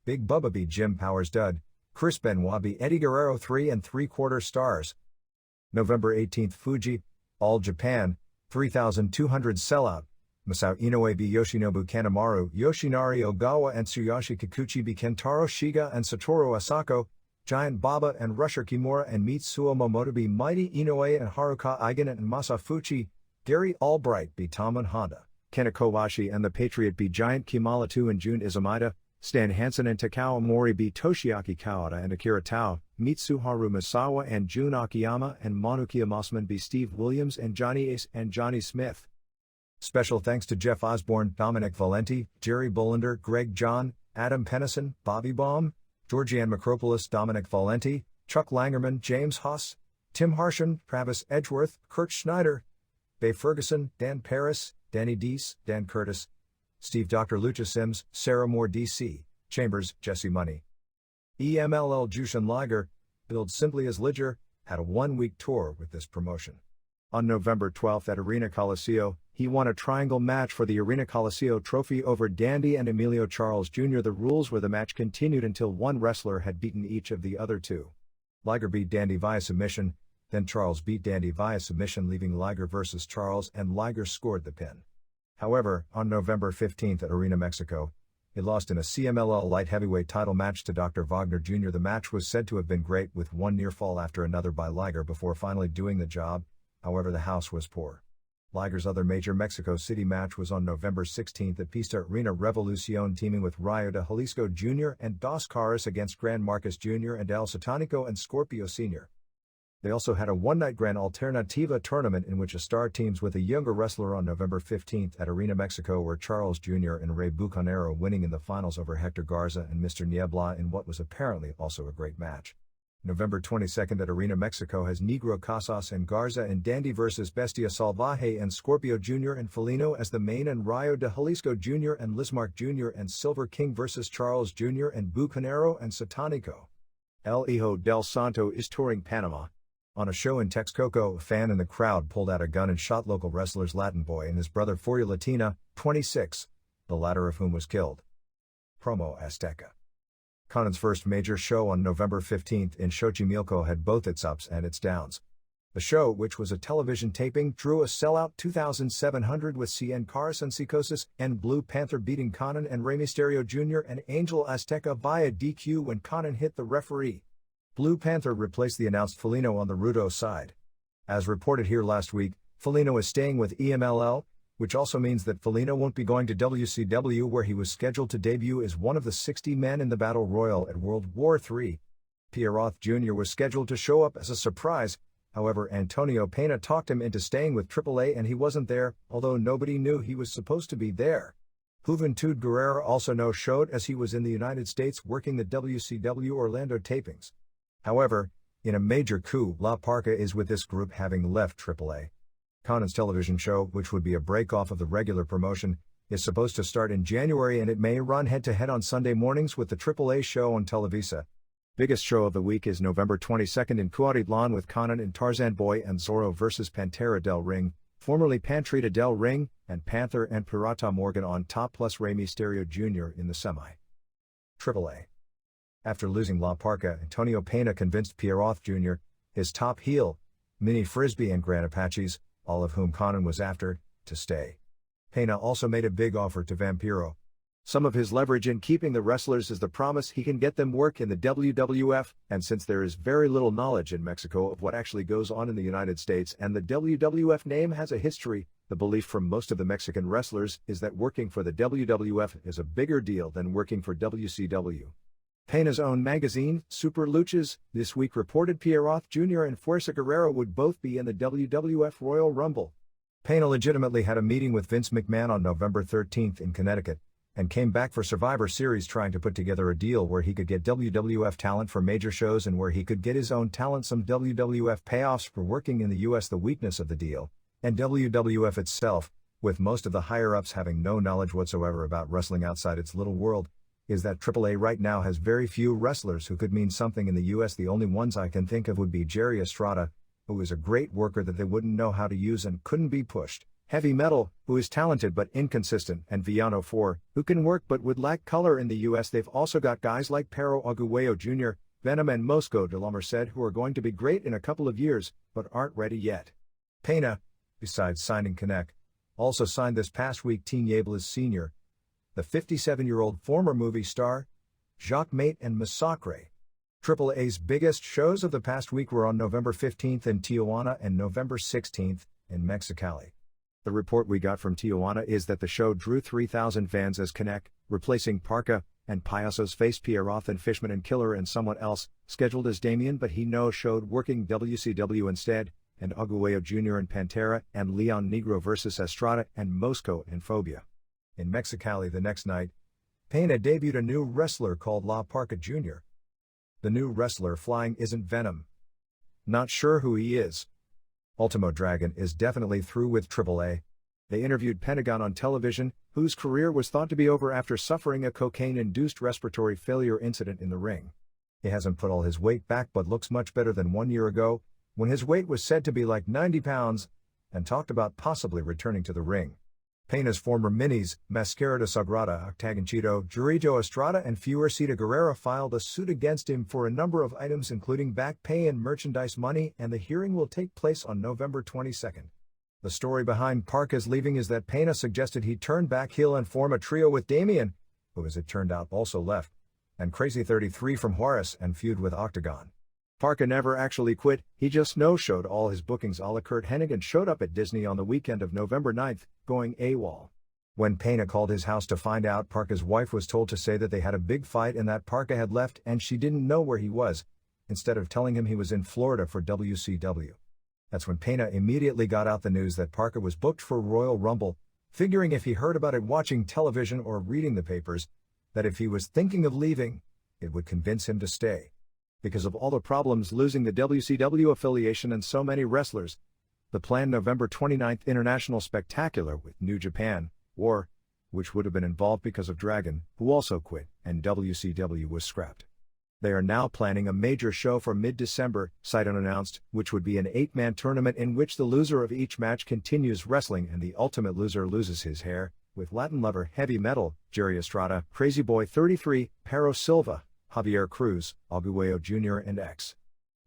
Big Bubba be Jim Powers Dud, Chris Benoit be Eddie Guerrero 3.75 stars. November 18, Fuji, All Japan, 3,200 sellout, Masao Inoue be Yoshinobu Kanemaru, Yoshinari Ogawa and Tsuyoshi Kikuchi be Kentaro Shiga and Satoru Asako, Giant Baba and Rusher Kimura and Mitsuo Momoto be Mighty Inoue and Haruka Eigen and Masafuchi, Gary Albright be Tom and Honda, Kenna Kobashi and the Patriot be Giant Kimala 2 and Jun Izumata, Stan Hansen and Takawa Mori be Toshiyaki Kawata and Akira Tao, Mitsuharu Misawa and Jun Akiyama and Manukia Mossman be Steve Williams and Johnny Ace and Johnny Smith. Special thanks to Jeff Osborne, Dominic Valenti, Jerry Bullender, Greg John, Adam Pennison, Bobby Baum, Georgianne Macropolis, Dominic Valenti, Chuck Langerman, James Haas, Tim Harshen, Travis Edgeworth, Kurt Schneider, Bay Ferguson, Dan Paris, Danny Deese, Dan Curtis, Steve Dr. Lucha Sims, Sarah Moore DC, Chambers, Jesse Money. EMLL Jushin Liger, billed simply as Liger, had a 1-week tour with this promotion. On November 12 at Arena Coliseo, he won a triangle match for the Arena Coliseo trophy over Dandy and Emilio Charles Jr. The rules were the match continued until one wrestler had beaten each of the other two. Liger beat Dandy via submission, then Charles beat Dandy via submission, leaving Liger versus Charles, and Liger scored the pin. However, on November 15 at Arena Mexico, he lost in a CMLL light heavyweight title match to Dr. Wagner Jr. The match was said to have been great, with one near fall after another by Liger before finally doing the job. However, the house was poor. Liger's other major Mexico City match was on November 16 at Pista Arena Revolucion, teaming with Rayo de Jalisco Jr. and Dos Caras against Gran Marcos Jr. and El Satanico and Scorpio Sr. They also had a one-night Gran Alternativa tournament in which a star teams with a younger wrestler on November 15 at Arena Mexico, where Charles Jr. and Ray Bucanero winning in the finals over Hector Garza and Mr. Niebla in what was apparently also a great match. November 22 at Arena Mexico has Negro Casas and Garza and Dandy versus Bestia Salvaje and Scorpio Jr. and Felino as the main, and Rayo de Jalisco Jr. and Lismark Jr. and Silver King versus Charles Jr. and Bucanero and Satanico. El Hijo del Santo is touring Panama. On a show in Texcoco, a fan in the crowd pulled out a gun and shot local wrestlers Latin Boy and his brother Foria Latina, 26, the latter of whom was killed. Promo Azteca. Conan's first major show on November 15 in Xochimilco had both its ups and its downs. The show, which was a television taping, drew a sellout 2,700 with Cien Caras and Psicosis and Blue Panther beating Conan and Rey Mysterio Jr. and Angel Azteca via DQ when Conan hit the referee. Blue Panther replaced the announced Felino on the Rudo side. As reported here last week, Felino is staying with EMLL, which also means that Felino won't be going to WCW, where he was scheduled to debut as one of the 60 men in the Battle Royal at World War III. Pierre Roth Jr. was scheduled to show up as a surprise, however Antonio Pena talked him into staying with AAA and he wasn't there, although nobody knew he was supposed to be there. Juventud Guerrera also no-showed as he was in the United States working the WCW Orlando tapings. However, in a major coup, La Parka is with this group, having left AAA. Conan's television show, which would be a break off of the regular promotion, is supposed to start in January and it may run head-to-head on Sunday mornings with the AAA show on Televisa. Biggest show of the week is November 22nd in Cuautitlán with Conan and Tarzan Boy and Zorro vs. Pantera del Ring, formerly Pantrita del Ring, and Panther and Pirata Morgan on top plus Rey Mysterio Jr. in the semi. AAA. After losing La Parka, Antonio Pena convinced Pierroth Jr., his top heel, Mini Frisbee and Grand Apaches, all of whom Conan was after, to stay. Pena also made a big offer to Vampiro. Some of his leverage in keeping the wrestlers is the promise he can get them work in the WWF, and since there is very little knowledge in Mexico of what actually goes on in the United States and the WWF name has a history, the belief from most of the Mexican wrestlers is that working for the WWF is a bigger deal than working for WCW. Pena's own magazine, Super Luchas, this week reported Pierroth Jr. and Fuerza Guerrero would both be in the WWF Royal Rumble. Pena legitimately had a meeting with Vince McMahon on November 13th in Connecticut, and came back for Survivor Series trying to put together a deal where he could get WWF talent for major shows and where he could get his own talent some WWF payoffs for working in the US. The weakness of the deal, and WWF itself, with most of the higher-ups having no knowledge whatsoever about wrestling outside its little world, is that AAA right now has very few wrestlers who could mean something in the US. The only ones I can think of would be Jerry Estrada, who is a great worker that they wouldn't know how to use and couldn't be pushed. Heavy Metal, who is talented but inconsistent, and Villano 4, who can work but would lack color in the US. They've also got guys like Pero Aguayo Jr., Venom and Mosco de la Merced who are going to be great in a couple of years, but aren't ready yet. Pena, besides signing Kenna, also signed this past week Tinieblas Sr., the 57-year-old former movie star, Jacques Mate and Massacre. AAA's biggest shows of the past week were on November 15th in Tijuana and November 16th in Mexicali. The report we got from Tijuana is that the show drew 3,000 fans as Kenna, replacing Parka, and Payasos faced Pierroth and Fishman and Killer and someone else, scheduled as Damien but he showed working WCW instead, and Aguayo Jr. and Pantera, and Leon Negro vs. Estrada and Mosco and Phobia. In Mexicali the next night, Pena debuted a new wrestler called La Parka Jr. The new wrestler flying isn't Venom. Not sure who he is. Ultimo Dragon is definitely through with AAA. They interviewed Pentagon on television, whose career was thought to be over after suffering a cocaine-induced respiratory failure incident in the ring. He hasn't put all his weight back but looks much better than 1 year ago, when his weight was said to be like 90 pounds, and talked about possibly returning to the ring. Pena's former minis, Mascara de Sagrada, Octagonchito, Jurito Estrada and Fuercita Guerrera filed a suit against him for a number of items including back pay and merchandise money, and the hearing will take place on November 22nd. The story behind Parka's leaving is that Pena suggested he turn back heel and form a trio with Damien, who as it turned out also left, and Crazy 33 from Juarez and feud with Octagon. Parka never actually quit, he just no-showed all his bookings a la Curt Hennig and showed up at Disney on the weekend of November 9th, going AWOL. When Pena called his house to find out, Parka's wife was told to say that they had a big fight and that Parka had left and she didn't know where he was, instead of telling him he was in Florida for WCW. That's when Pena immediately got out the news that Parka was booked for Royal Rumble, figuring if he heard about it watching television or reading the papers, that if he was thinking of leaving, it would convince him to stay. Because of all the problems losing the WCW affiliation and so many wrestlers, the planned November 29th International Spectacular with New Japan, War, which would have been involved because of Dragon, who also quit, and WCW was scrapped. They are now planning a major show for mid-December, Saito announced, which would be an 8-man tournament in which the loser of each match continues wrestling and the ultimate loser loses his hair, with Latin lover Heavy Metal, Jerry Estrada, Crazy Boy 33, Pero Silva, Javier Cruz, Aguayo Jr. and X.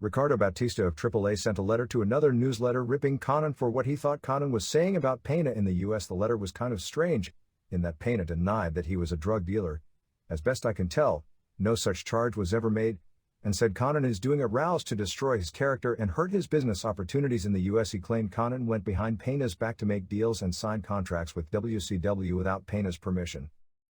Ricardo Batista of AAA sent a letter to another newsletter ripping Conan for what he thought Conan was saying about Pena in the US. The letter was kind of strange, in that Pena denied that he was a drug dealer. As best I can tell, no such charge was ever made, and said Conan is doing a rouse to destroy his character and hurt his business opportunities in the US. He claimed Conan went behind Pena's back to make deals and sign contracts with WCW without Pena's permission.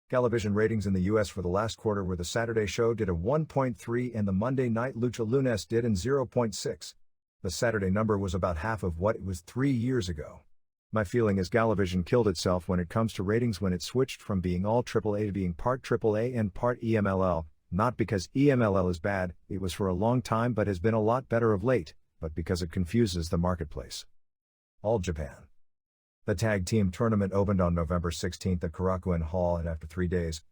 Galavision ratings in the US for the last quarter were the Saturday show did a 1.3 and the Monday night Lucha Lunes did in 0.6. The Saturday number was about half of what it was 3 years ago. My feeling is Galavision killed itself when it comes to ratings when it switched from being all AAA to being part AAA and part EMLL, not because EMLL is bad, it was for a long time but has been a lot better of late, but because it confuses the marketplace. All Japan. The tag team tournament opened on November 16 at Korakuen Hall, and after 3 days,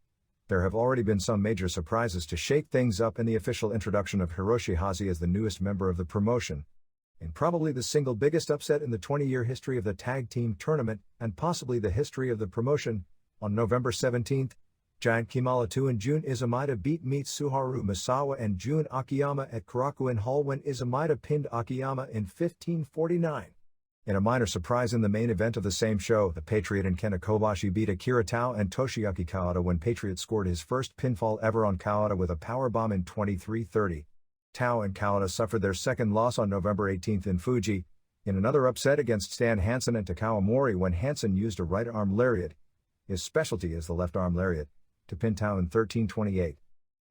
there have already been some major surprises to shake things up in the official introduction of Hiroshi Hashi as the newest member of the promotion. In probably the single biggest upset in the 20-year history of the tag team tournament, and possibly the history of the promotion, on November 17, Giant Kimala-2 and Jun Izumida beat Mitsuharu Misawa and Jun Akiyama at Korakuen Hall when Izumida pinned Akiyama in 15:49. In a minor surprise in the main event of the same show, the Patriot and Kenna Kobashi beat Akira Tao and Toshiyaki Kawata when Patriot scored his first pinfall ever on Kawata with a powerbomb in 23:30. Tao and Kawata suffered their second loss on November 18 in Fuji, in another upset against Stan Hansen and Takao Mori when Hansen used a right arm lariat, his specialty is the left arm lariat, to pin Tao in 13:28.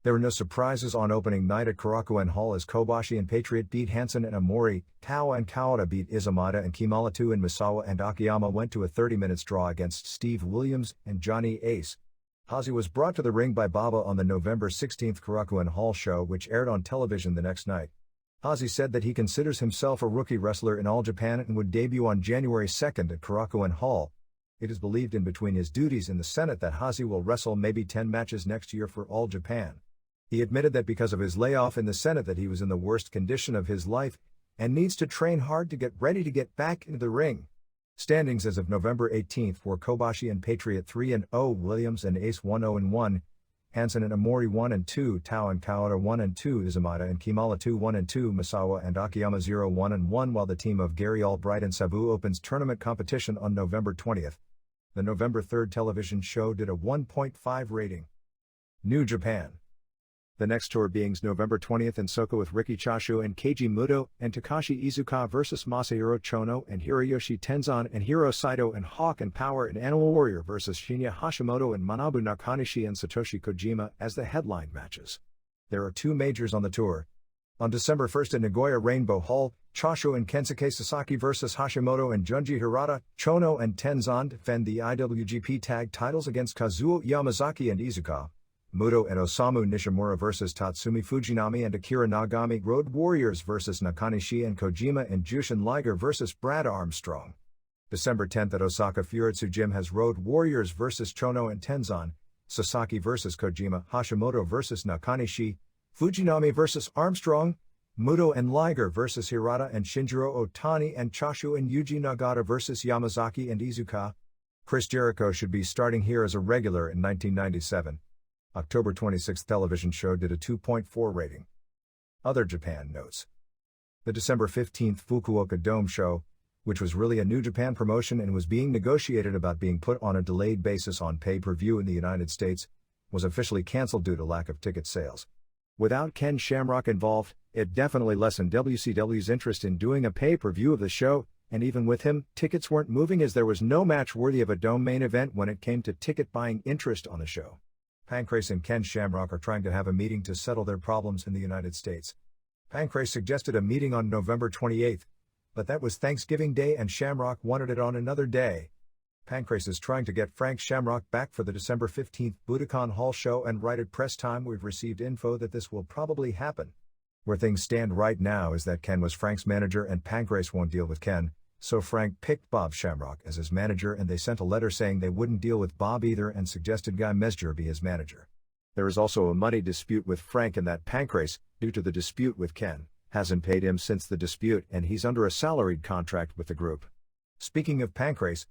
There were no surprises on opening night at Korakuen Hall as Kobashi and Patriot beat Hansen and Amori, Tao and Kawata beat Izumida and Kimala-2, and Misawa and Akiyama went to a 30-minute draw against Steve Williams and Johnny Ace. Hashi was brought to the ring by Bubba on the November 16 Korakuen Hall show, which aired on television the next night. Hashi said that he considers himself a rookie wrestler in All Japan and would debut on January 2 at Korakuen Hall. It is believed in between his duties in the Senate that Hashi will wrestle maybe 10 matches next year for All Japan. He admitted that because of his layoff in the Senate that he was in the worst condition of his life and needs to train hard to get ready to get back into the ring. Standings as of November 18 were Kobashi and Patriot 3-0, Williams and Ace 1-0-1, Hansen and Amori 1-2, Tao and Kawata 1-2, Izumida and Kimala-2 1-2, Misawa and Akiyama 0-1-1, while the team of Gary Albright and Sabu opens tournament competition on November 20. The November 3 television show did a 1.5 rating. New Japan. The next tour being November 20th in Soko with Riki Choshu and Kaijimuto and Takashi Iizuka vs Masahiro Chono and Hiroyoshi Tenzan and Hiro Saito and Hawk and Power and Animal Warrior vs Shinya Hashimoto and Manabu Nakanishi and Satoshi Kojima as the headline matches. There are 2 majors on the tour. On December 1 at Nagoya Rainbow Hall, Choshu and Kensake Sasaki vs Hashimoto and Junji Hirata, Chono and Tenzan defend the IWGP Tag titles against Kazuo Yamazaki and Iizuka. Muto and Osamu Nishimura vs Tatsumi Fujinami and Akira Nagami. Road Warriors vs Nakanishi and Kojima, and Jushin Liger vs Brad Armstrong. December 10 at Osaka Furitsu Gym has Road Warriors vs Chono and Tenzan, Sasaki vs Kojima, Hashimoto vs Nakanishi, Fujinami vs Armstrong, Muto and Liger vs Hirata and Shinjiro Otani, and Choshu and Yuji Nagata vs Yamazaki and Iizuka. Chris Jericho should be starting here as a regular in 1997. October 26 television show did a 2.4 rating. Other Japan notes. The December 15 Fukuoka Dome show, which was really a New Japan promotion and was being negotiated about being put on a delayed basis on pay-per-view in the United States, was officially cancelled due to lack of ticket sales. Without Ken Shamrock involved, it definitely lessened WCW's interest in doing a pay-per-view of the show, and even with him, tickets weren't moving as there was no match worthy of a Dome main event when it came to ticket buying interest on the show. Pancrase and Ken Shamrock are trying to have a meeting to settle their problems in the United States. Pancrase suggested a meeting on November 28, but that was Thanksgiving Day and Shamrock wanted it on another day. Pancrase is trying to get Frank Shamrock back for the December 15 Budokan Hall show, and right at press time we've received info that this will probably happen. Where things stand right now is that Ken was Frank's manager and Pancrase won't deal with Ken, so Frank picked Bob Shamrock as his manager, and they sent a letter saying they wouldn't deal with Bob either and suggested Guy Mesger be his manager. There is also a money dispute with Frank, and that Pancrase, due to the dispute with Ken, hasn't paid him since the dispute and he's under a salaried contract with the group. Speaking of Pancrase,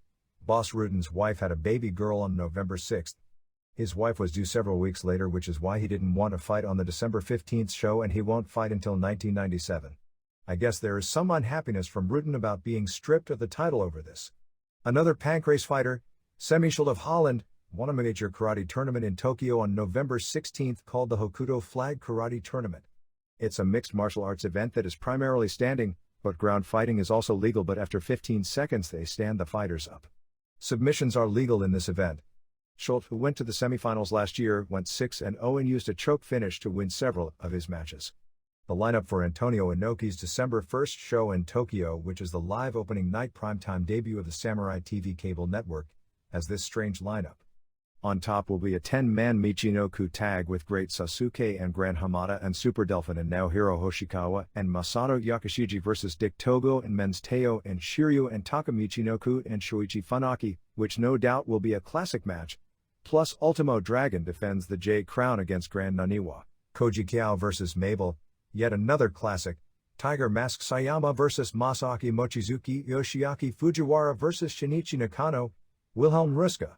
Boss Ruden's wife had a baby girl on November 6. His wife was due several weeks later, which is why he didn't want to fight on the December 15 show, and he won't fight until 1997. I guess there is some unhappiness from Ruden about being stripped of the title over this. Another Pancrase fighter, Semichel of Holland, won a miniature karate tournament in Tokyo on November 16 called the Hokuto Flag Karate Tournament. It's a mixed martial arts event that is primarily standing, but ground fighting is also legal, but after 15 seconds they stand the fighters up. Submissions are legal in this event. Schultz, who went to the semifinals last year, went 6-0 and used a choke finish to win several of his matches. The lineup for Antonio Inoki's December 1 show in Tokyo, which is the live opening night primetime debut of the Samurai TV cable network, has this strange lineup. On top will be a 10-man Michinoku tag with Great Sasuke and Grand Hamada and Super Delphin and Naohiro Hoshikawa and Masato Yakashiji versus Dick Togo and Men's Teo and Shiryu and Taka Michinoku and Shoichi Funaki, which no doubt will be a classic match. Plus Ultimo Dragon defends the J Crown against Grand Naniwa. Koji Kiao versus Mabel, yet another classic. Tiger Mask Sayama versus Masaki Mochizuki. Yoshiaki Fujiwara versus Shinichi Nakano. Wilhelm Ruska,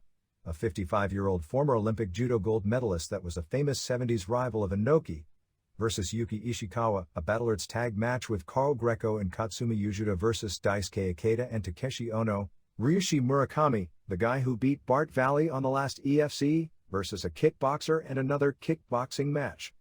a 55-year-old former Olympic judo gold medalist that was a famous 70s rival of Inoki, versus Yuki Ishikawa, a Battle Arts tag match with Karl Greco and Katsumi Yujuda versus Daisuke Ikeda and Takeshi Ono. Ryushi Murakami, the guy who beat Bart Valley on the last EFC, versus a kickboxer and another kickboxing match.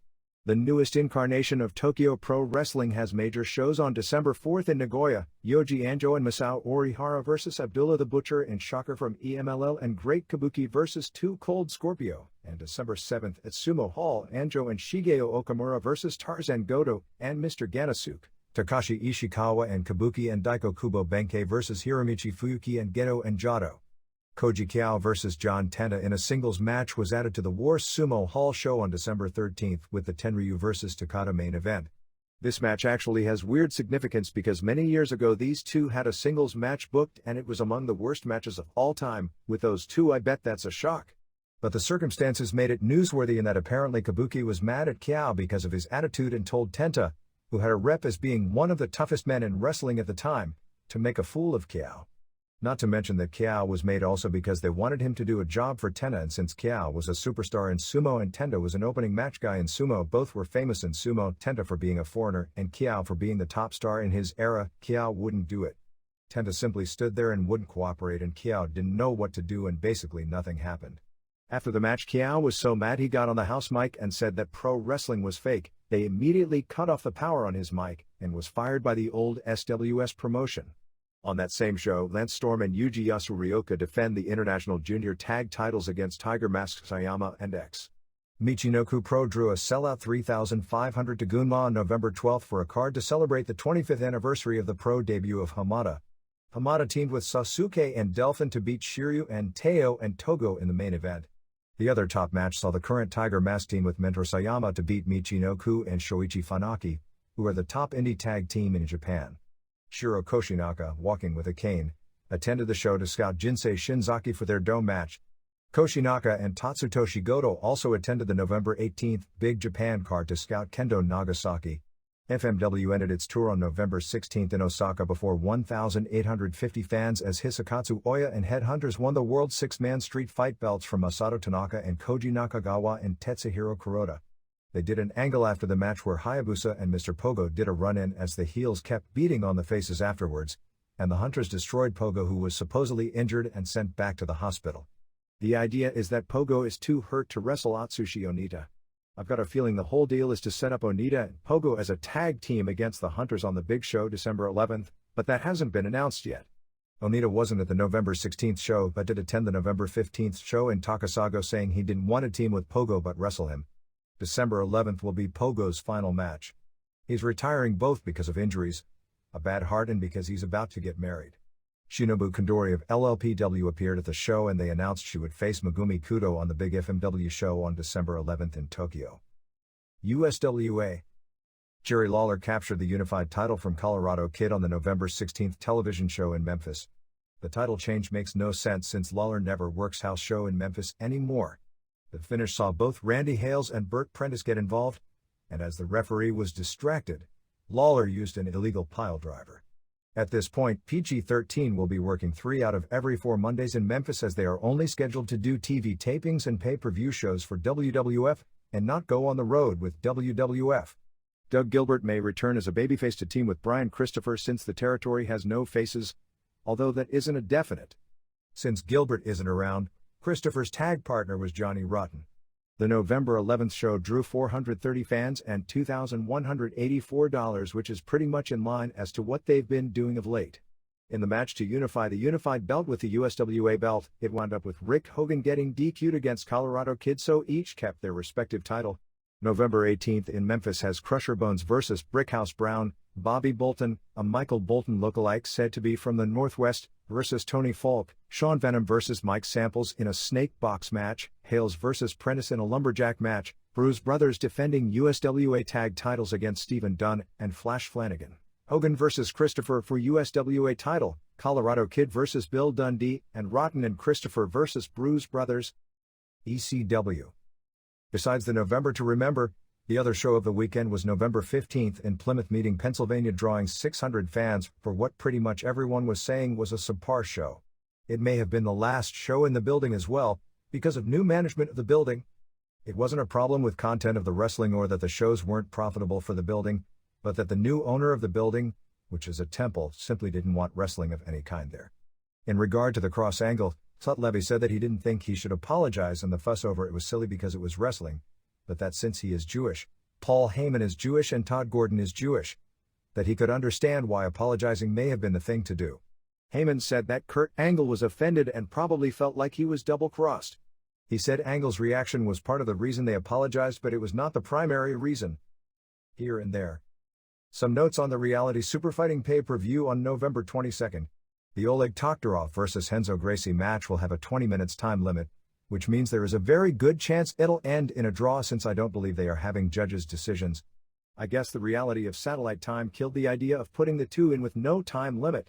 The newest incarnation of Tokyo Pro Wrestling has major shows on December 4th in Nagoya, Yoji Anjo and Masao Orihara versus Abdullah the Butcher and Shocker from EMLL and Great Kabuki versus Too Cold Scorpio, and December 7th at Sumo Hall, Anjo and Shigeo Okamura versus Tarzan Goto and Mr. Ganasuke, Takashi Ishikawa and Kabuki and Daiko Kubo Benkei versus Hiromichi Fuyuki and Geto and Jado. Koji Kiao versus John Tenta in a singles match was added to the War Sumo Hall show on December 13th with the Tenryu versus Takada main event. This match actually has weird significance because many years ago these two had a singles match booked and it was among the worst matches of all time. With those two, I bet that's a shock. But the circumstances made it newsworthy in that apparently Kabuki was mad at Kiao because of his attitude and told Tenta, who had a rep as being one of the toughest men in wrestling at the time, to make a fool of Kiao. Not to mention that Kiao was made also because they wanted him to do a job for Tenta, and since Kiao was a superstar in sumo and Tenta was an opening match guy in sumo, both were famous in sumo, Tenta for being a foreigner and Kiao for being the top star in his era, Kiao wouldn't do it. Tenta simply stood there and wouldn't cooperate and Kiao didn't know what to do and basically nothing happened. After the match, Kiao was so mad he got on the house mic and said that pro wrestling was fake. They immediately cut off the power on his mic and was fired by the old SWS promotion. On that same show, Lance Storm and Yuji Yasurioka defend the International Junior Tag titles against Tiger Mask Sayama and X. Michinoku Pro drew a sellout 3,500 to Gunma on November 12 for a card to celebrate the 25th anniversary of the pro debut of Hamada. Hamada teamed with Sasuke and Delphin to beat Shiryu and Teo and Togo in the main event. The other top match saw the current Tiger Mask team with Mentor Sayama to beat Michinoku and Shoichi Funaki, who are the top indie tag team in Japan. Shiro Koshinaka, walking with a cane, attended the show to scout Jinsei Shinzaki for their Dome match. Koshinaka and Tatsutoshi Goto also attended the November 18th Big Japan card to scout Kendo Nagasaki. FMW ended its tour on November 16th in Osaka before 1,850 fans as Hisakatsu Oya and Headhunters won the World Six-Man Street Fight belts from Masato Tanaka and Koji Nakagawa and Tetsuhiro Kuroda. They did an angle after the match where Hayabusa and Mr. Pogo did a run-in as the heels kept beating on the faces afterwards, and the Hunters destroyed Pogo, who was supposedly injured and sent back to the hospital. The idea is that Pogo is too hurt to wrestle Atsushi Onita. I've got a feeling the whole deal is to set up Onita and Pogo as a tag team against the Hunters on the big show December 11th, but that hasn't been announced yet. Onita wasn't at the November 16th show but did attend the November 15th show in Takasago, saying he didn't want to team with Pogo but wrestle him. December 11th will be Pogo's final match. He's retiring both because of injuries, a bad heart, and because he's about to get married. Shinobu Kondori of LLPW appeared at the show and they announced she would face Megumi Kudo on the big FMW show on December 11th in Tokyo. USWA. Jerry Lawler captured the unified title from Colorado Kid on the November 16th television show in Memphis. The title change makes no sense since Lawler never works house show in Memphis anymore. The finish saw both Randy Hales and Burt Prentice get involved, and as the referee was distracted, Lawler used an illegal piledriver. At this point, PG-13 will be working 3 out of every 4 Mondays in Memphis as they are only scheduled to do TV tapings and pay-per-view shows for WWF, and not go on the road with WWF. Doug Gilbert may return as a babyface to team with Brian Christopher since the territory has no faces, although that isn't a definite. Since Gilbert isn't around, Christopher's tag partner was Johnny Rotten. The November 11th show drew 430 fans and $2,184, which is pretty much in line as to what they've been doing of late. In the match to unify the unified belt with the USWA belt, it wound up with Rick Hogan getting DQ'd against Colorado Kid, so each kept their respective title. November 18th in Memphis has Crusher Bones vs. Brickhouse Brown, Bobby Bolton, a Michael Bolton lookalike said to be from the Northwest, versus Tony Falk, Sean Venom versus Mike Samples in a snake box match, Hales versus Prentice in a lumberjack match, Bruise Brothers defending USWA tag titles against Stephen Dunn and Flash Flanagan, Hogan versus Christopher for USWA title, Colorado Kid versus Bill Dundee, and Rotten and Christopher versus Bruise Brothers. ECW. Besides the November to Remember, the other show of the weekend was November 15th in Plymouth Meeting, Pennsylvania, drawing 600 fans for what pretty much everyone was saying was a subpar show. It may have been the last show in the building as well, because of new management of the building. It wasn't a problem with content of the wrestling or that the shows weren't profitable for the building, but that the new owner of the building, which is a temple, simply didn't want wrestling of any kind there. In regard to the cross angle, Tut Levy said that he didn't think he should apologize and the fuss over it was silly because it was wrestling, but that since he is Jewish, Paul Heyman is Jewish and Todd Gordon is Jewish, that he could understand why apologizing may have been the thing to do. Heyman said that Kurt Angle was offended and probably felt like he was double-crossed. He said Angle's reaction was part of the reason they apologized, but it was not the primary reason. Here and there. Some notes on the reality superfighting pay-per-view on November 22nd. The Oleg Toktarov vs. Renzo Gracie match will have a 20 minutes time limit, which means there is a very good chance it'll end in a draw since I don't believe they are having judges' decisions. I guess the reality of satellite time killed the idea of putting the two in with no time limit.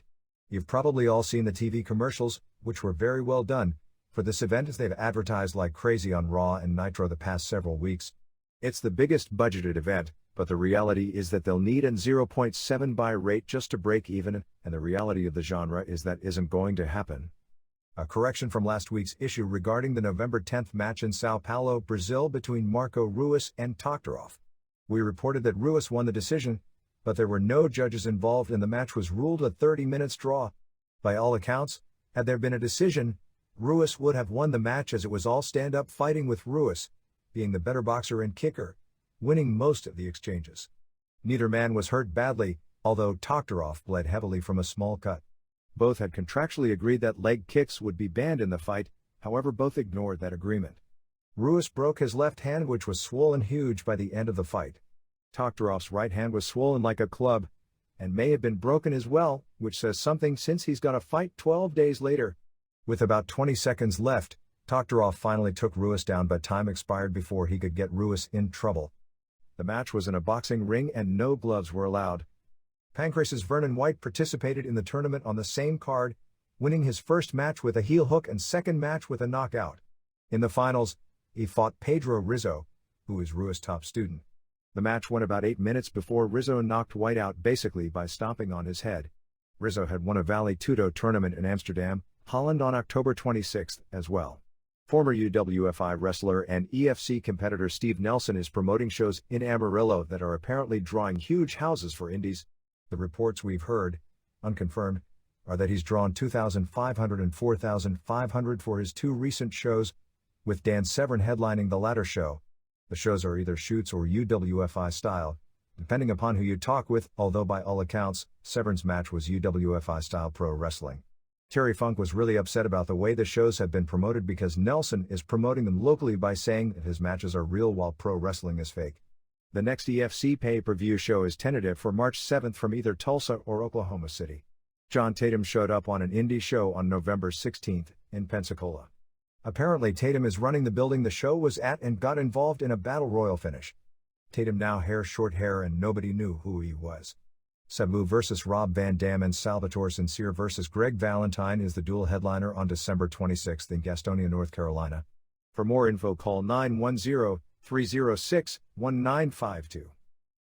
You've probably all seen the TV commercials, which were very well done, for this event as they've advertised like crazy on Raw and Nitro the past several weeks. It's the biggest budgeted event, but the reality is that they'll need an 0.7 buy rate just to break even, and the reality of the genre is that isn't going to happen. A correction from last week's issue regarding the November 10th match in Sao Paulo, Brazil between Marco Ruas and Toktarov. We reported that Ruas won the decision, but there were no judges involved and the match was ruled a 30 minutes draw. By all accounts, had there been a decision, Ruas would have won the match as it was all stand-up fighting with Ruas, being the better boxer and kicker, winning most of the exchanges. Neither man was hurt badly, although Toktarov bled heavily from a small cut. Both had contractually agreed that leg kicks would be banned in the fight, however both ignored that agreement. Ruas broke his left hand, which was swollen huge by the end of the fight. Toktarov's right hand was swollen like a club, and may have been broken as well, which says something since he's gonna fight 12 days later. With about 20 seconds left, Toktarov finally took Ruas down, but time expired before he could get Ruas in trouble. The match was in a boxing ring and no gloves were allowed. Pancrace's Vernon White participated in the tournament on the same card, winning his first match with a heel hook and second match with a knockout. In the finals, he fought Pedro Rizzo, who is Ruas' top student. The match went about 8 minutes before Rizzo knocked White out basically by stomping on his head. Rizzo had won a Vale Tudo tournament in Amsterdam, Holland on October 26 as well. Former UWFI wrestler and EFC competitor Steve Nelson is promoting shows in Amarillo that are apparently drawing huge houses for indies. The reports we've heard, unconfirmed, are that he's drawn 2,500 and 4,500 for his two recent shows, with Dan Severn headlining the latter show. The shows are either shoots or UWFI style, depending upon who you talk with, although by all accounts, Severn's match was UWFI style pro wrestling. Terry Funk was really upset about the way the shows have been promoted because Nelson is promoting them locally by saying that his matches are real while pro wrestling is fake. The next EFC pay-per-view show is tentative for March 7th from either Tulsa or Oklahoma City. John Tatum showed up on an indie show on November 16th in Pensacola. Apparently Tatum is running the building the show was at and got involved in a battle royal finish. Tatum now short hair and nobody knew who he was. Sabu vs. Rob Van Dam and Salvatore Sincere vs. Greg Valentine is the dual headliner on December 26th in Gastonia, North Carolina. For more info call 910-306-1952.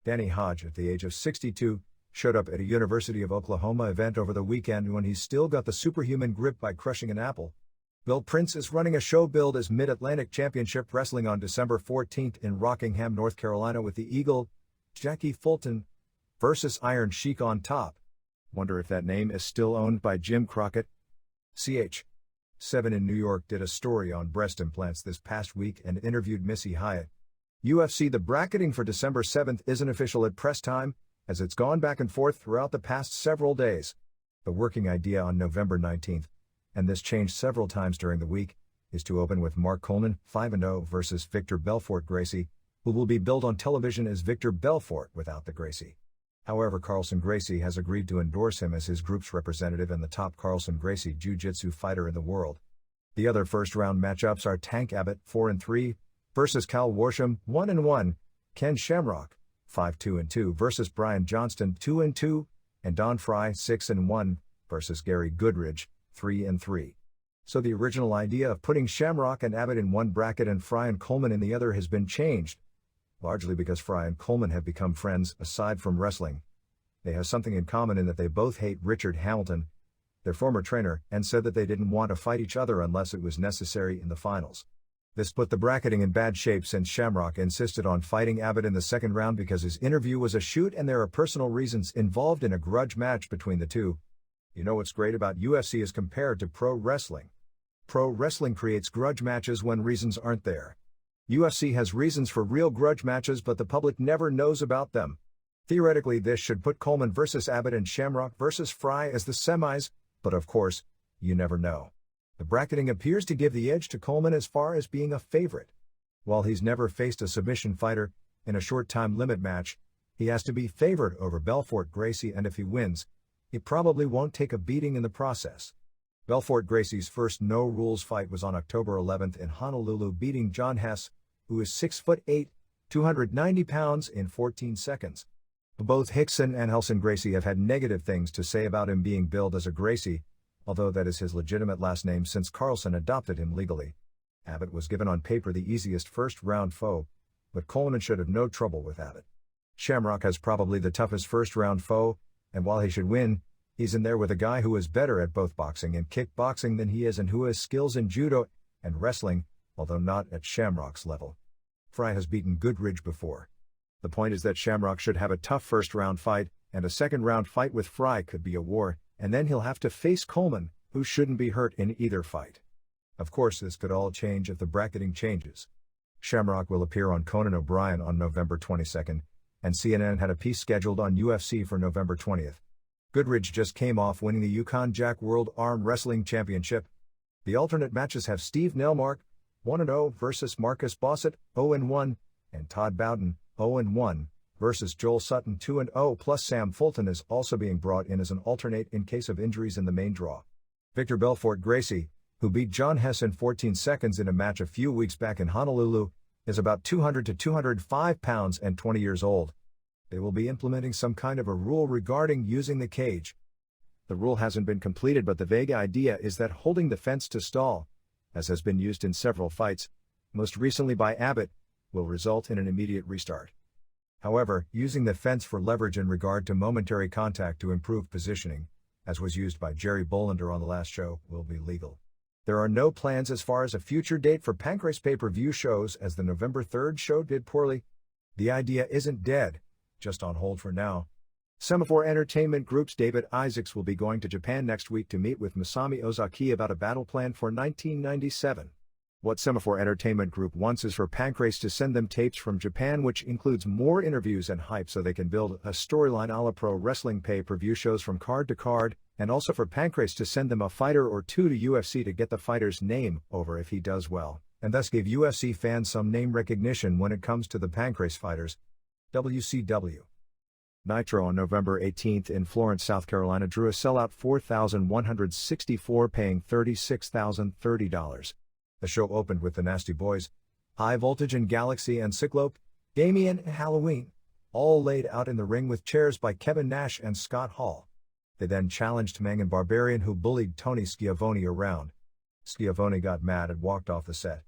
Danny Hodge, at the age of 62, showed up at a University of Oklahoma event over the weekend when he's still got the superhuman grip by crushing an apple. Bill Prince is running a show billed as Mid-Atlantic Championship Wrestling on December 14th in Rockingham, North Carolina with the Eagle, Jackie Fulton, versus Iron Sheik on top. Wonder if that name is still owned by Jim Crockett? Severn in New York did a story on breast implants this past week and interviewed Missy Hyatt. UFC The bracketing for December 7th isn't official at press time, as it's gone back and forth throughout the past several days. The working idea on November 19th, and this changed several times during the week, is to open with Mark Coleman, 5-0 versus Victor Belfort Gracie, who will be billed on television as Victor Belfort without the Gracie. However, Carlson Gracie has agreed to endorse him as his group's representative and the top Carlson Gracie Jiu-Jitsu fighter in the world. The other first-round matchups are Tank Abbott 4-3 versus Cal Worsham 1-1, Ken Shamrock 5-2 versus Brian Johnston 2-2, and Don Fry 6-1 versus Gary Goodridge 3-3. So the original idea of putting Shamrock and Abbott in one bracket and Fry and Coleman in the other has been changed, largely because Fry and Coleman have become friends aside from wrestling. They have something in common in that they both hate Richard Hamilton, their former trainer, and said that they didn't want to fight each other unless it was necessary in the finals. This put the bracketing in bad shape since Shamrock insisted on fighting Abbott in the second round because his interview was a shoot and there are personal reasons involved in a grudge match between the two. You know what's great about UFC as compared to pro wrestling? Pro wrestling creates grudge matches when reasons aren't there. UFC has reasons for real grudge matches, but the public never knows about them. Theoretically, this should put Coleman versus Abbott and Shamrock versus Fry as the semis, but of course, you never know. The bracketing appears to give the edge to Coleman as far as being a favorite. While he's never faced a submission fighter in a short time limit match, he has to be favored over Belfort Gracie, and if he wins, he probably won't take a beating in the process. Belfort Gracie's first no-rules fight was on October 11th in Honolulu, beating John Hess, who is 6'8", 290 pounds, in 14 seconds. Both Hickson and Helson Gracie have had negative things to say about him being billed as a Gracie, although that is his legitimate last name since Carlson adopted him legally. Abbott was given on paper the easiest first-round foe, but Coleman should have no trouble with Abbott. Shamrock has probably the toughest first-round foe, and while he should win, he's in there with a guy who is better at both boxing and kickboxing than he is and who has skills in judo and wrestling, although not at Shamrock's level. Fry has beaten Goodridge before. The point is that Shamrock should have a tough first-round fight, and a second-round fight with Fry could be a war, and then he'll have to face Coleman, who shouldn't be hurt in either fight. Of course, this could all change if the bracketing changes. Shamrock will appear on Conan O'Brien on November 22nd, and CNN had a piece scheduled on UFC for November 20th. Goodridge just came off winning the Yukon Jack World Arm Wrestling Championship. The alternate matches have Steve Nelmark, 1-0 versus Marcus Bossett, 0-1, and Todd Bowden, 0-1, versus Joel Sutton, 2-0, plus Sam Fulton is also being brought in as an alternate in case of injuries in the main draw. Victor Belfort Gracie, who beat John Hess in 14 seconds in a match a few weeks back in Honolulu, is about 200 to 205 pounds and 20 years old. They will be implementing some kind of a rule regarding using the cage. The rule hasn't been completed, but the vague idea is that holding the fence to stall, as has been used in several fights, most recently by Abbott, will result in an immediate restart. However, using the fence for leverage in regard to momentary contact to improve positioning, as was used by Jerry Bolander on the last show, will be legal. There are no plans as far as a future date for Pancrase pay-per-view shows, as the November 3rd show did poorly. The idea isn't dead, just on hold for now. Semaphore Entertainment Group's David Isaacs will be going to Japan next week to meet with Masami Ozaki about a battle plan for 1997. What Semaphore Entertainment Group wants is for Pancrase to send them tapes from Japan, which includes more interviews and hype so they can build a storyline a la pro wrestling pay-per-view shows from card to card, and also for Pancrase to send them a fighter or two to UFC to get the fighter's name over if he does well, and thus give UFC fans some name recognition when it comes to the Pancrase fighters. WCW Nitro on November 18th in Florence, South Carolina drew a sellout 4,164, paying $36,030. The show opened with the Nasty Boys, High Voltage and Galaxy and Cyclope, Damien and Halloween, all laid out in the ring with chairs by Kevin Nash and Scott Hall. They then challenged Meng and Barbarian, who bullied Tony Schiavone around. Schiavone got mad and walked off the set.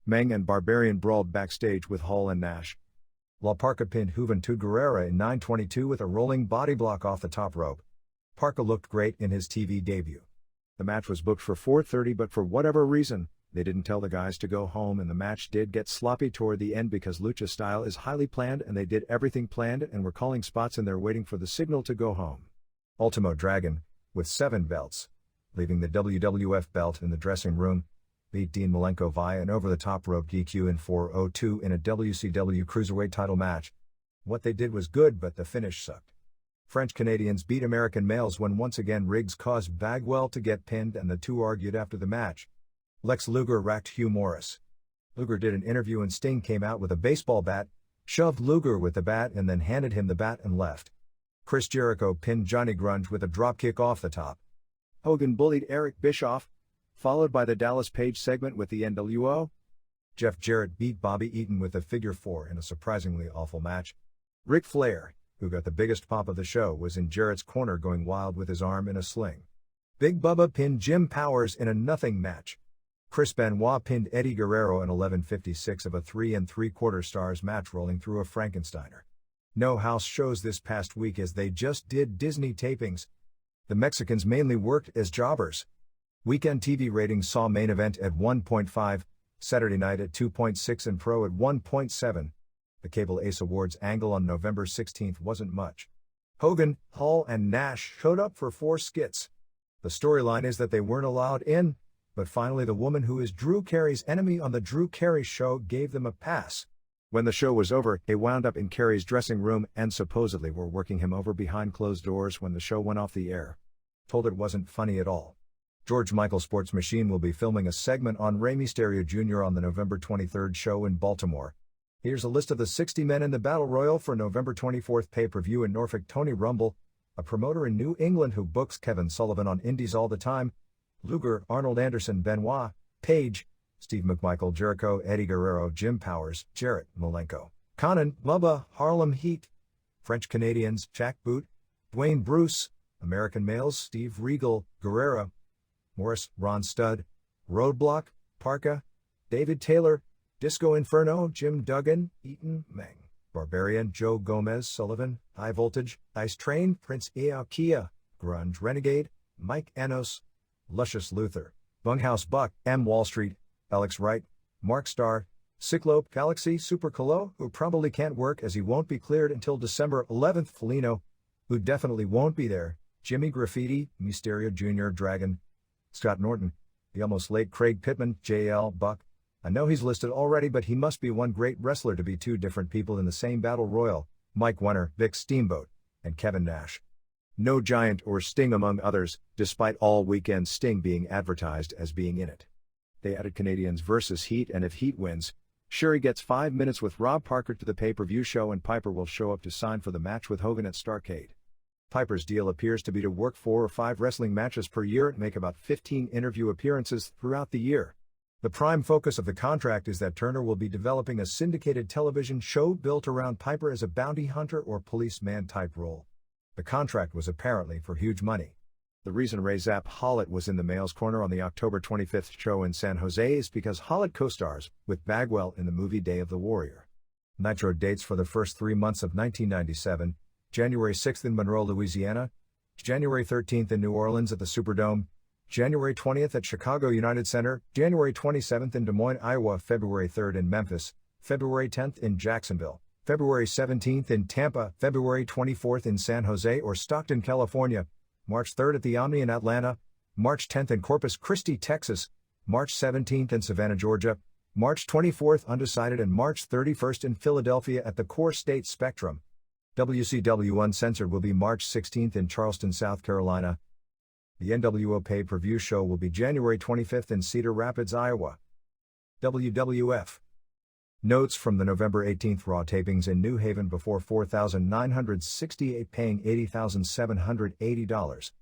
Meng and Barbarian brawled backstage with Hall and Nash. La Parka pinned Juventud Guerrera in 9:22 with a rolling body block off the top rope. Parka looked great in his TV debut. The match was booked for 4:30, but for whatever reason, they didn't tell the guys to go home, and the match did get sloppy toward the end because lucha style is highly planned and they did everything planned and were calling spots and they're waiting for the signal to go home. Ultimo Dragon, with 7 belts, leaving the WWF belt in the dressing room, beat Dean Malenko via an over-the-top rope DQ in 4:02 in a WCW Cruiserweight title match. What they did was good, but the finish sucked. French Canadians beat American males when once again Riggs caused Bagwell to get pinned and the two argued after the match. Lex Luger racked Hugh Morris. Luger did an interview and Sting came out with a baseball bat, shoved Luger with the bat and then handed him the bat and left. Chris Jericho pinned Johnny Grunge with a dropkick off the top. Hogan bullied Eric Bischoff, followed by the Dallas Page segment with the NWO. Jeff Jarrett beat Bobby Eaton with a figure 4 in a surprisingly awful match. Ric Flair, who got the biggest pop of the show, was in Jarrett's corner going wild with his arm in a sling. Big Bubba pinned Jim Powers in a nothing match. Chris Benoit pinned Eddie Guerrero in 11:56 of a 3 3/4 stars match, rolling through a Frankensteiner. No house shows this past week as they just did Disney tapings. The Mexicans mainly worked as jobbers. Weekend TV ratings saw main event at 1.5, Saturday night at 2.6 and Pro at 1.7. The Cable Ace Awards angle on November 16th wasn't much. Hogan, Hall and Nash showed up for 4 skits. The storyline is that they weren't allowed in, but finally the woman who is Drew Carey's enemy on the Drew Carey Show gave them a pass. When the show was over, they wound up in Carey's dressing room and supposedly were working him over behind closed doors when the show went off the air. Told it wasn't funny at all. George Michael Sports Machine will be filming a segment on Rey Mysterio Jr. on the November 23rd show in Baltimore. Here's a list of the 60 men in the Battle Royal for November 24th pay-per-view in Norfolk. Tony Rumble, a promoter in New England who books Kevin Sullivan on Indies all the time. Luger, Arnold Anderson, Benoit, Page, Steve McMichael, Jericho, Eddie Guerrero, Jim Powers, Jarrett, Malenko, Conan, Bubba, Harlem Heat. French Canadians, Jack Boot, Dwayne Bruce. American males, Steve Regal, Guerrero, Morris, Ron Studd, Roadblock, Parka, David Taylor, Disco Inferno, Jim Duggan, Eaton, Meng, Barbarian, Joe Gomez, Sullivan, High Voltage, Ice Train, Prince Iaukea, Grunge Renegade, Mike Enos, Luscious Luther, Bunghouse Buck, M. Wall Street, Alex Wright, Mark Starr, Cyclope, Galaxy, Super Colo, who probably can't work as he won't be cleared until December 11th, Felino, who definitely won't be there, Jimmy Graffiti, Mysterio Jr. Dragon, Scott Norton, the almost late Craig Pittman, J.L. Buck. I know he's listed already, but he must be one great wrestler to be 2 different people in the same battle royal, Mike Wenner, Vic Steamboat, and Kevin Nash. No Giant or Sting among others, despite all weekend Sting being advertised as being in it. They added Canadians versus Heat, and if Heat wins, Sherry gets 5 minutes with Rob Parker to the pay-per-view show, and Piper will show up to sign for the match with Hogan at Starrcade. Piper's deal appears to be to work 4 or 5 wrestling matches per year and make about 15 interview appearances throughout the year. The prime focus of the contract is that Turner will be developing a syndicated television show built around Piper as a bounty hunter or policeman type role. The contract was apparently for huge money. The reason Ray Zapp Hollett was in the male's corner on the October 25th show in San Jose is because Hollett co-stars with Bagwell in the movie Day of the Warrior. Nitro dates for the first 3 months of 1997, January 6th in Monroe, Louisiana, January 13th in New Orleans at the Superdome, January 20th at Chicago United Center, January 27th in Des Moines, Iowa, February 3rd in Memphis, February 10th in Jacksonville, February 17th in Tampa, February 24th in San Jose or Stockton, California, March 3rd at the Omni in Atlanta, March 10th in Corpus Christi, Texas, March 17th in Savannah, Georgia, March 24th undecided, and March 31st in Philadelphia at the Core State Spectrum. WCW Uncensored will be March 16th in Charleston, South Carolina. The NWO pay-per-view show will be January 25th in Cedar Rapids, Iowa. WWF. Notes from the November 18th Raw tapings in New Haven before 4,968 paying $80,780.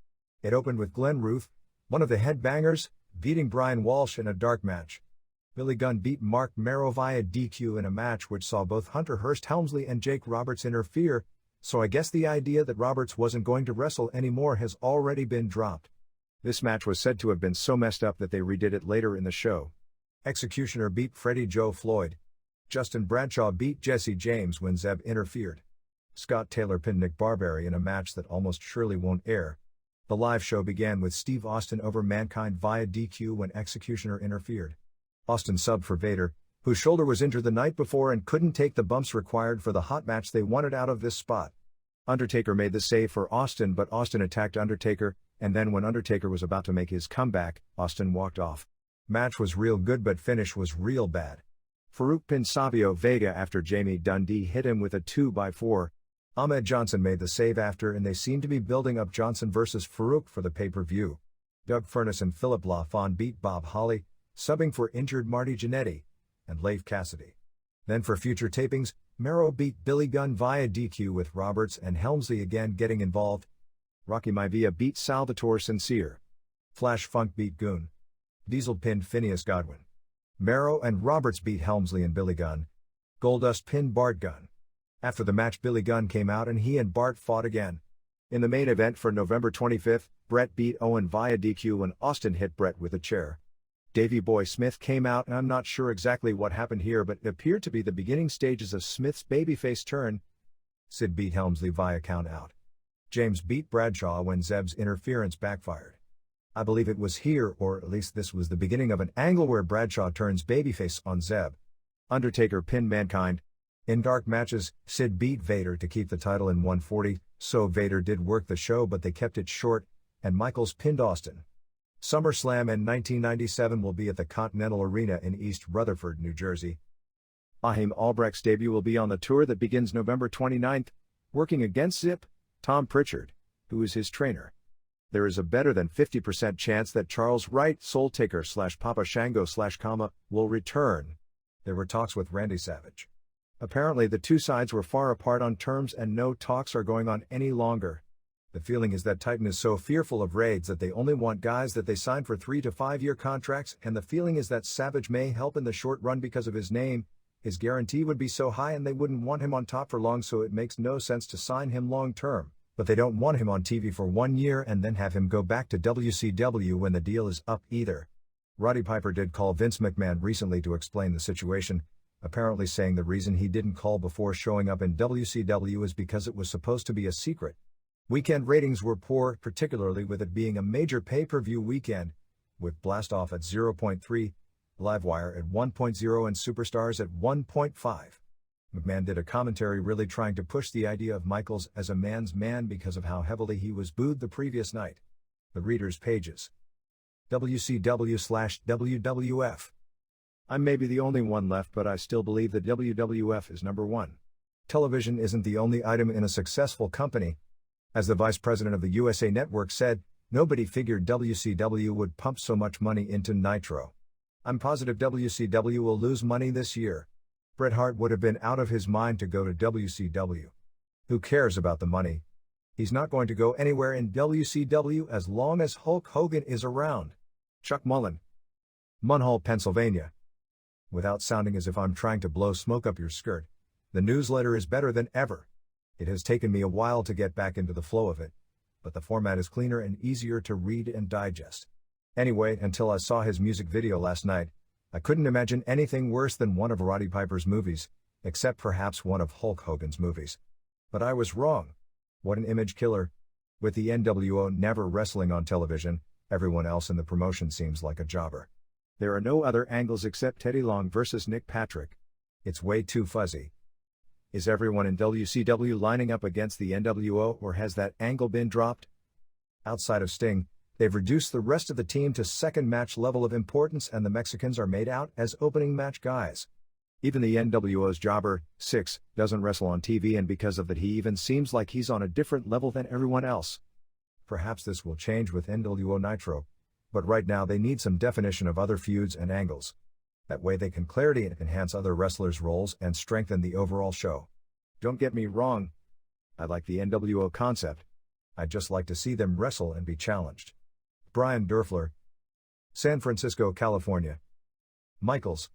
It opened with Glenn Ruth, one of the headbangers, beating Brian Walsh in a dark match. Billy Gunn beat Mark Merrow via DQ in a match which saw both Hunter Hearst Helmsley and Jake Roberts interfere, so I guess the idea that Roberts wasn't going to wrestle anymore has already been dropped. This match was said to have been so messed up that they redid it later in the show. Executioner beat Freddie Joe Floyd. Justin Bradshaw beat Jesse James when Zeb interfered. Scott Taylor pinned Nick Barbary in a match that almost surely won't air. The live show began with Steve Austin over Mankind via DQ when Executioner interfered. Austin subbed for Vader, whose shoulder was injured the night before and couldn't take the bumps required for the hot match they wanted out of this spot. Undertaker made the save for Austin, but Austin attacked Undertaker, and then when Undertaker was about to make his comeback, Austin walked off. Match was real good but finish was real bad. Farouk pinned Savio Vega after Jamie Dundee hit him with a 2x4. Ahmed Johnson made the save after, and they seemed to be building up Johnson versus Farouk for the pay-per-view. Doug Furness and Philip LaFon beat Bob Holly, subbing for injured Marty Jannetty and Leif Cassidy. Then for future tapings, Mero beat Billy Gunn via DQ with Roberts and Helmsley again getting involved. Rocky Maivia beat Salvatore Sincere. Flash Funk beat Goon. Diesel pinned Phineas Godwin. Mero and Roberts beat Helmsley and Billy Gunn. Goldust pinned Bart Gunn. After the match, Billy Gunn came out and he and Bart fought again. In the main event for November 25th, Brett beat Owen via DQ when Austin hit Brett with a chair. Davey Boy Smith came out, and I'm not sure exactly what happened here, but it appeared to be the beginning stages of Smith's babyface turn. Sid beat Helmsley via count out. James beat Bradshaw when Zeb's interference backfired. I believe it was here, or at least this was the beginning of an angle where Bradshaw turns babyface on Zeb. Undertaker pinned Mankind. In dark matches, Sid beat Vader to keep the title in 140, so Vader did work the show but they kept it short, and Michaels pinned Austin. SummerSlam in 1997 will be at the Continental Arena in East Rutherford, New Jersey. Aheem Albrecht's debut will be on the tour that begins November 29th, working against Zip, Tom Pritchard, who is his trainer. There is a better than 50% chance that Charles Wright, Soul Taker / Papa Shango / Kama, will return. There were talks with Randy Savage. Apparently the two sides were far apart on terms and no talks are going on any longer. The feeling is that Titan is so fearful of raids that they only want guys that they sign for 3 to 5 year contracts, and the feeling is that Savage may help in the short run because of his name. His guarantee would be so high and they wouldn't want him on top for long, so it makes no sense to sign him long term. But they don't want him on TV for 1 year and then have him go back to WCW when the deal is up either. Roddy Piper did call Vince McMahon recently to explain the situation, apparently saying the reason he didn't call before showing up in WCW is because it was supposed to be a secret. Weekend ratings were poor, particularly with it being a major pay-per-view weekend, with Blast Off at 0.3, Livewire at 1.0 and Superstars at 1.5. McMahon did a commentary really trying to push the idea of Michaels as a man's man because of how heavily he was booed the previous night. The readers' pages. WCW/WWF. I may be the only one left, but I still believe that WWF is number one. Television isn't the only item in a successful company. As the vice president of the USA Network said, nobody figured WCW would pump so much money into Nitro. I'm positive WCW will lose money this year. Bret Hart would have been out of his mind to go to WCW. Who cares about the money? He's not going to go anywhere in WCW as long as Hulk Hogan is around. Chuck Mullen. Munhall, Pennsylvania. Without sounding as if I'm trying to blow smoke up your skirt, the newsletter is better than ever. It has taken me a while to get back into the flow of it, but the format is cleaner and easier to read and digest. Anyway, until I saw his music video last night, I couldn't imagine anything worse than one of Roddy Piper's movies, except perhaps one of Hulk Hogan's movies. But I was wrong. What an image killer. With the NWO never wrestling on television, everyone else in the promotion seems like a jobber. There are no other angles except Teddy Long versus Nick Patrick. It's way too fuzzy. Is everyone in WCW lining up against the NWO, or has that angle been dropped? Outside of Sting, they've reduced the rest of the team to second match level of importance and the Mexicans are made out as opening match guys. Even the NWO's jobber, Six, doesn't wrestle on TV, and because of that he even seems like he's on a different level than everyone else. Perhaps this will change with NWO Nitro, but right now they need some definition of other feuds and angles. That way they can clarity and enhance other wrestlers' roles and strengthen the overall show. Don't get me wrong. I like the NWO concept. I'd just like to see them wrestle and be challenged. Brian Durfler. San Francisco, California. Michaels.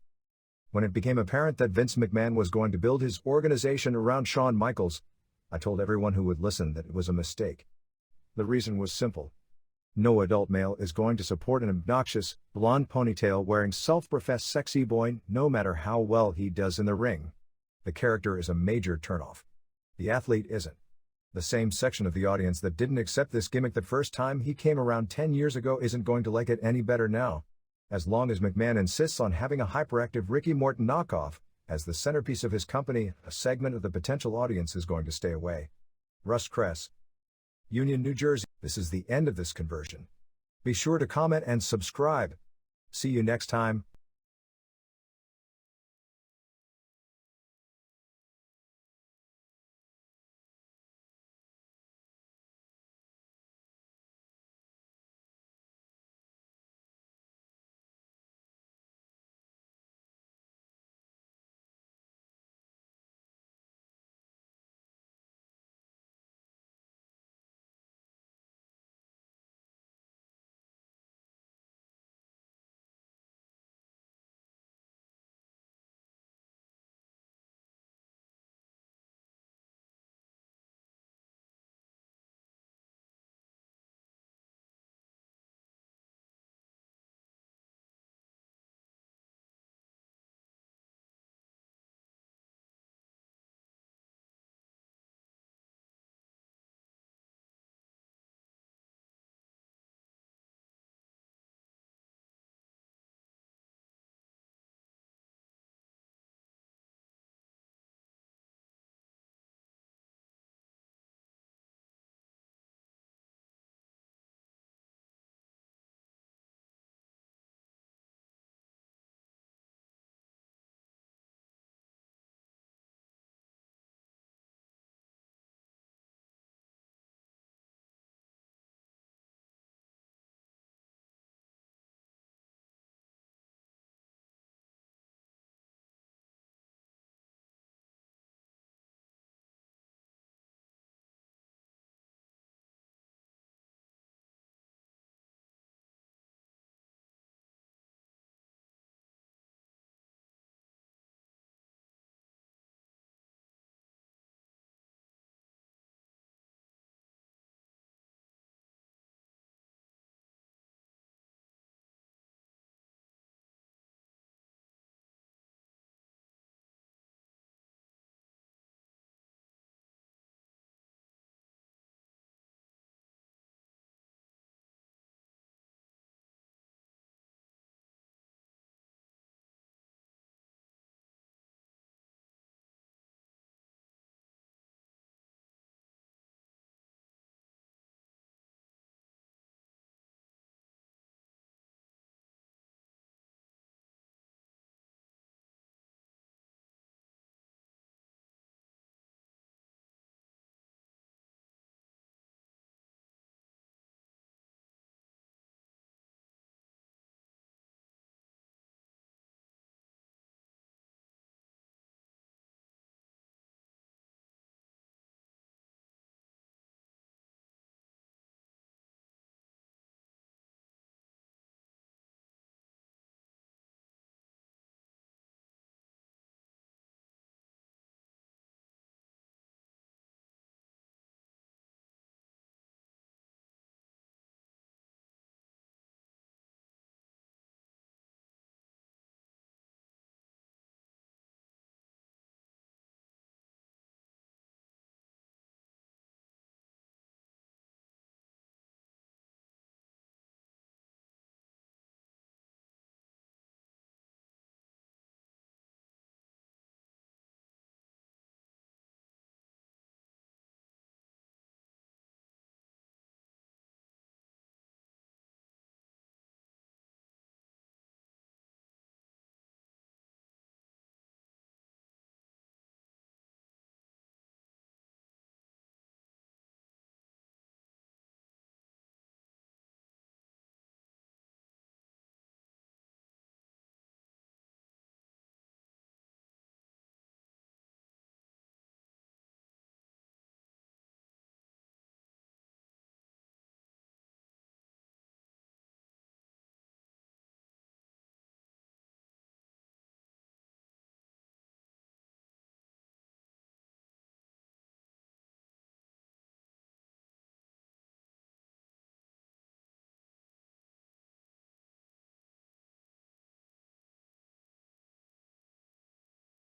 When it became apparent that Vince McMahon was going to build his organization around Shawn Michaels, I told everyone who would listen that it was a mistake. The reason was simple. No adult male is going to support an obnoxious, blonde ponytail-wearing self-professed sexy boy, no matter how well he does in the ring. The character is a major turnoff. The athlete isn't. The same section of the audience that didn't accept this gimmick the first time he came around 10 years ago isn't going to like it any better now. As long as McMahon insists on having a hyperactive Ricky Morton knockoff as the centerpiece of his company, a segment of the potential audience is going to stay away. Russ Kress. Union, New Jersey. This is the end of this conversion. Be sure to comment and subscribe. See you next time.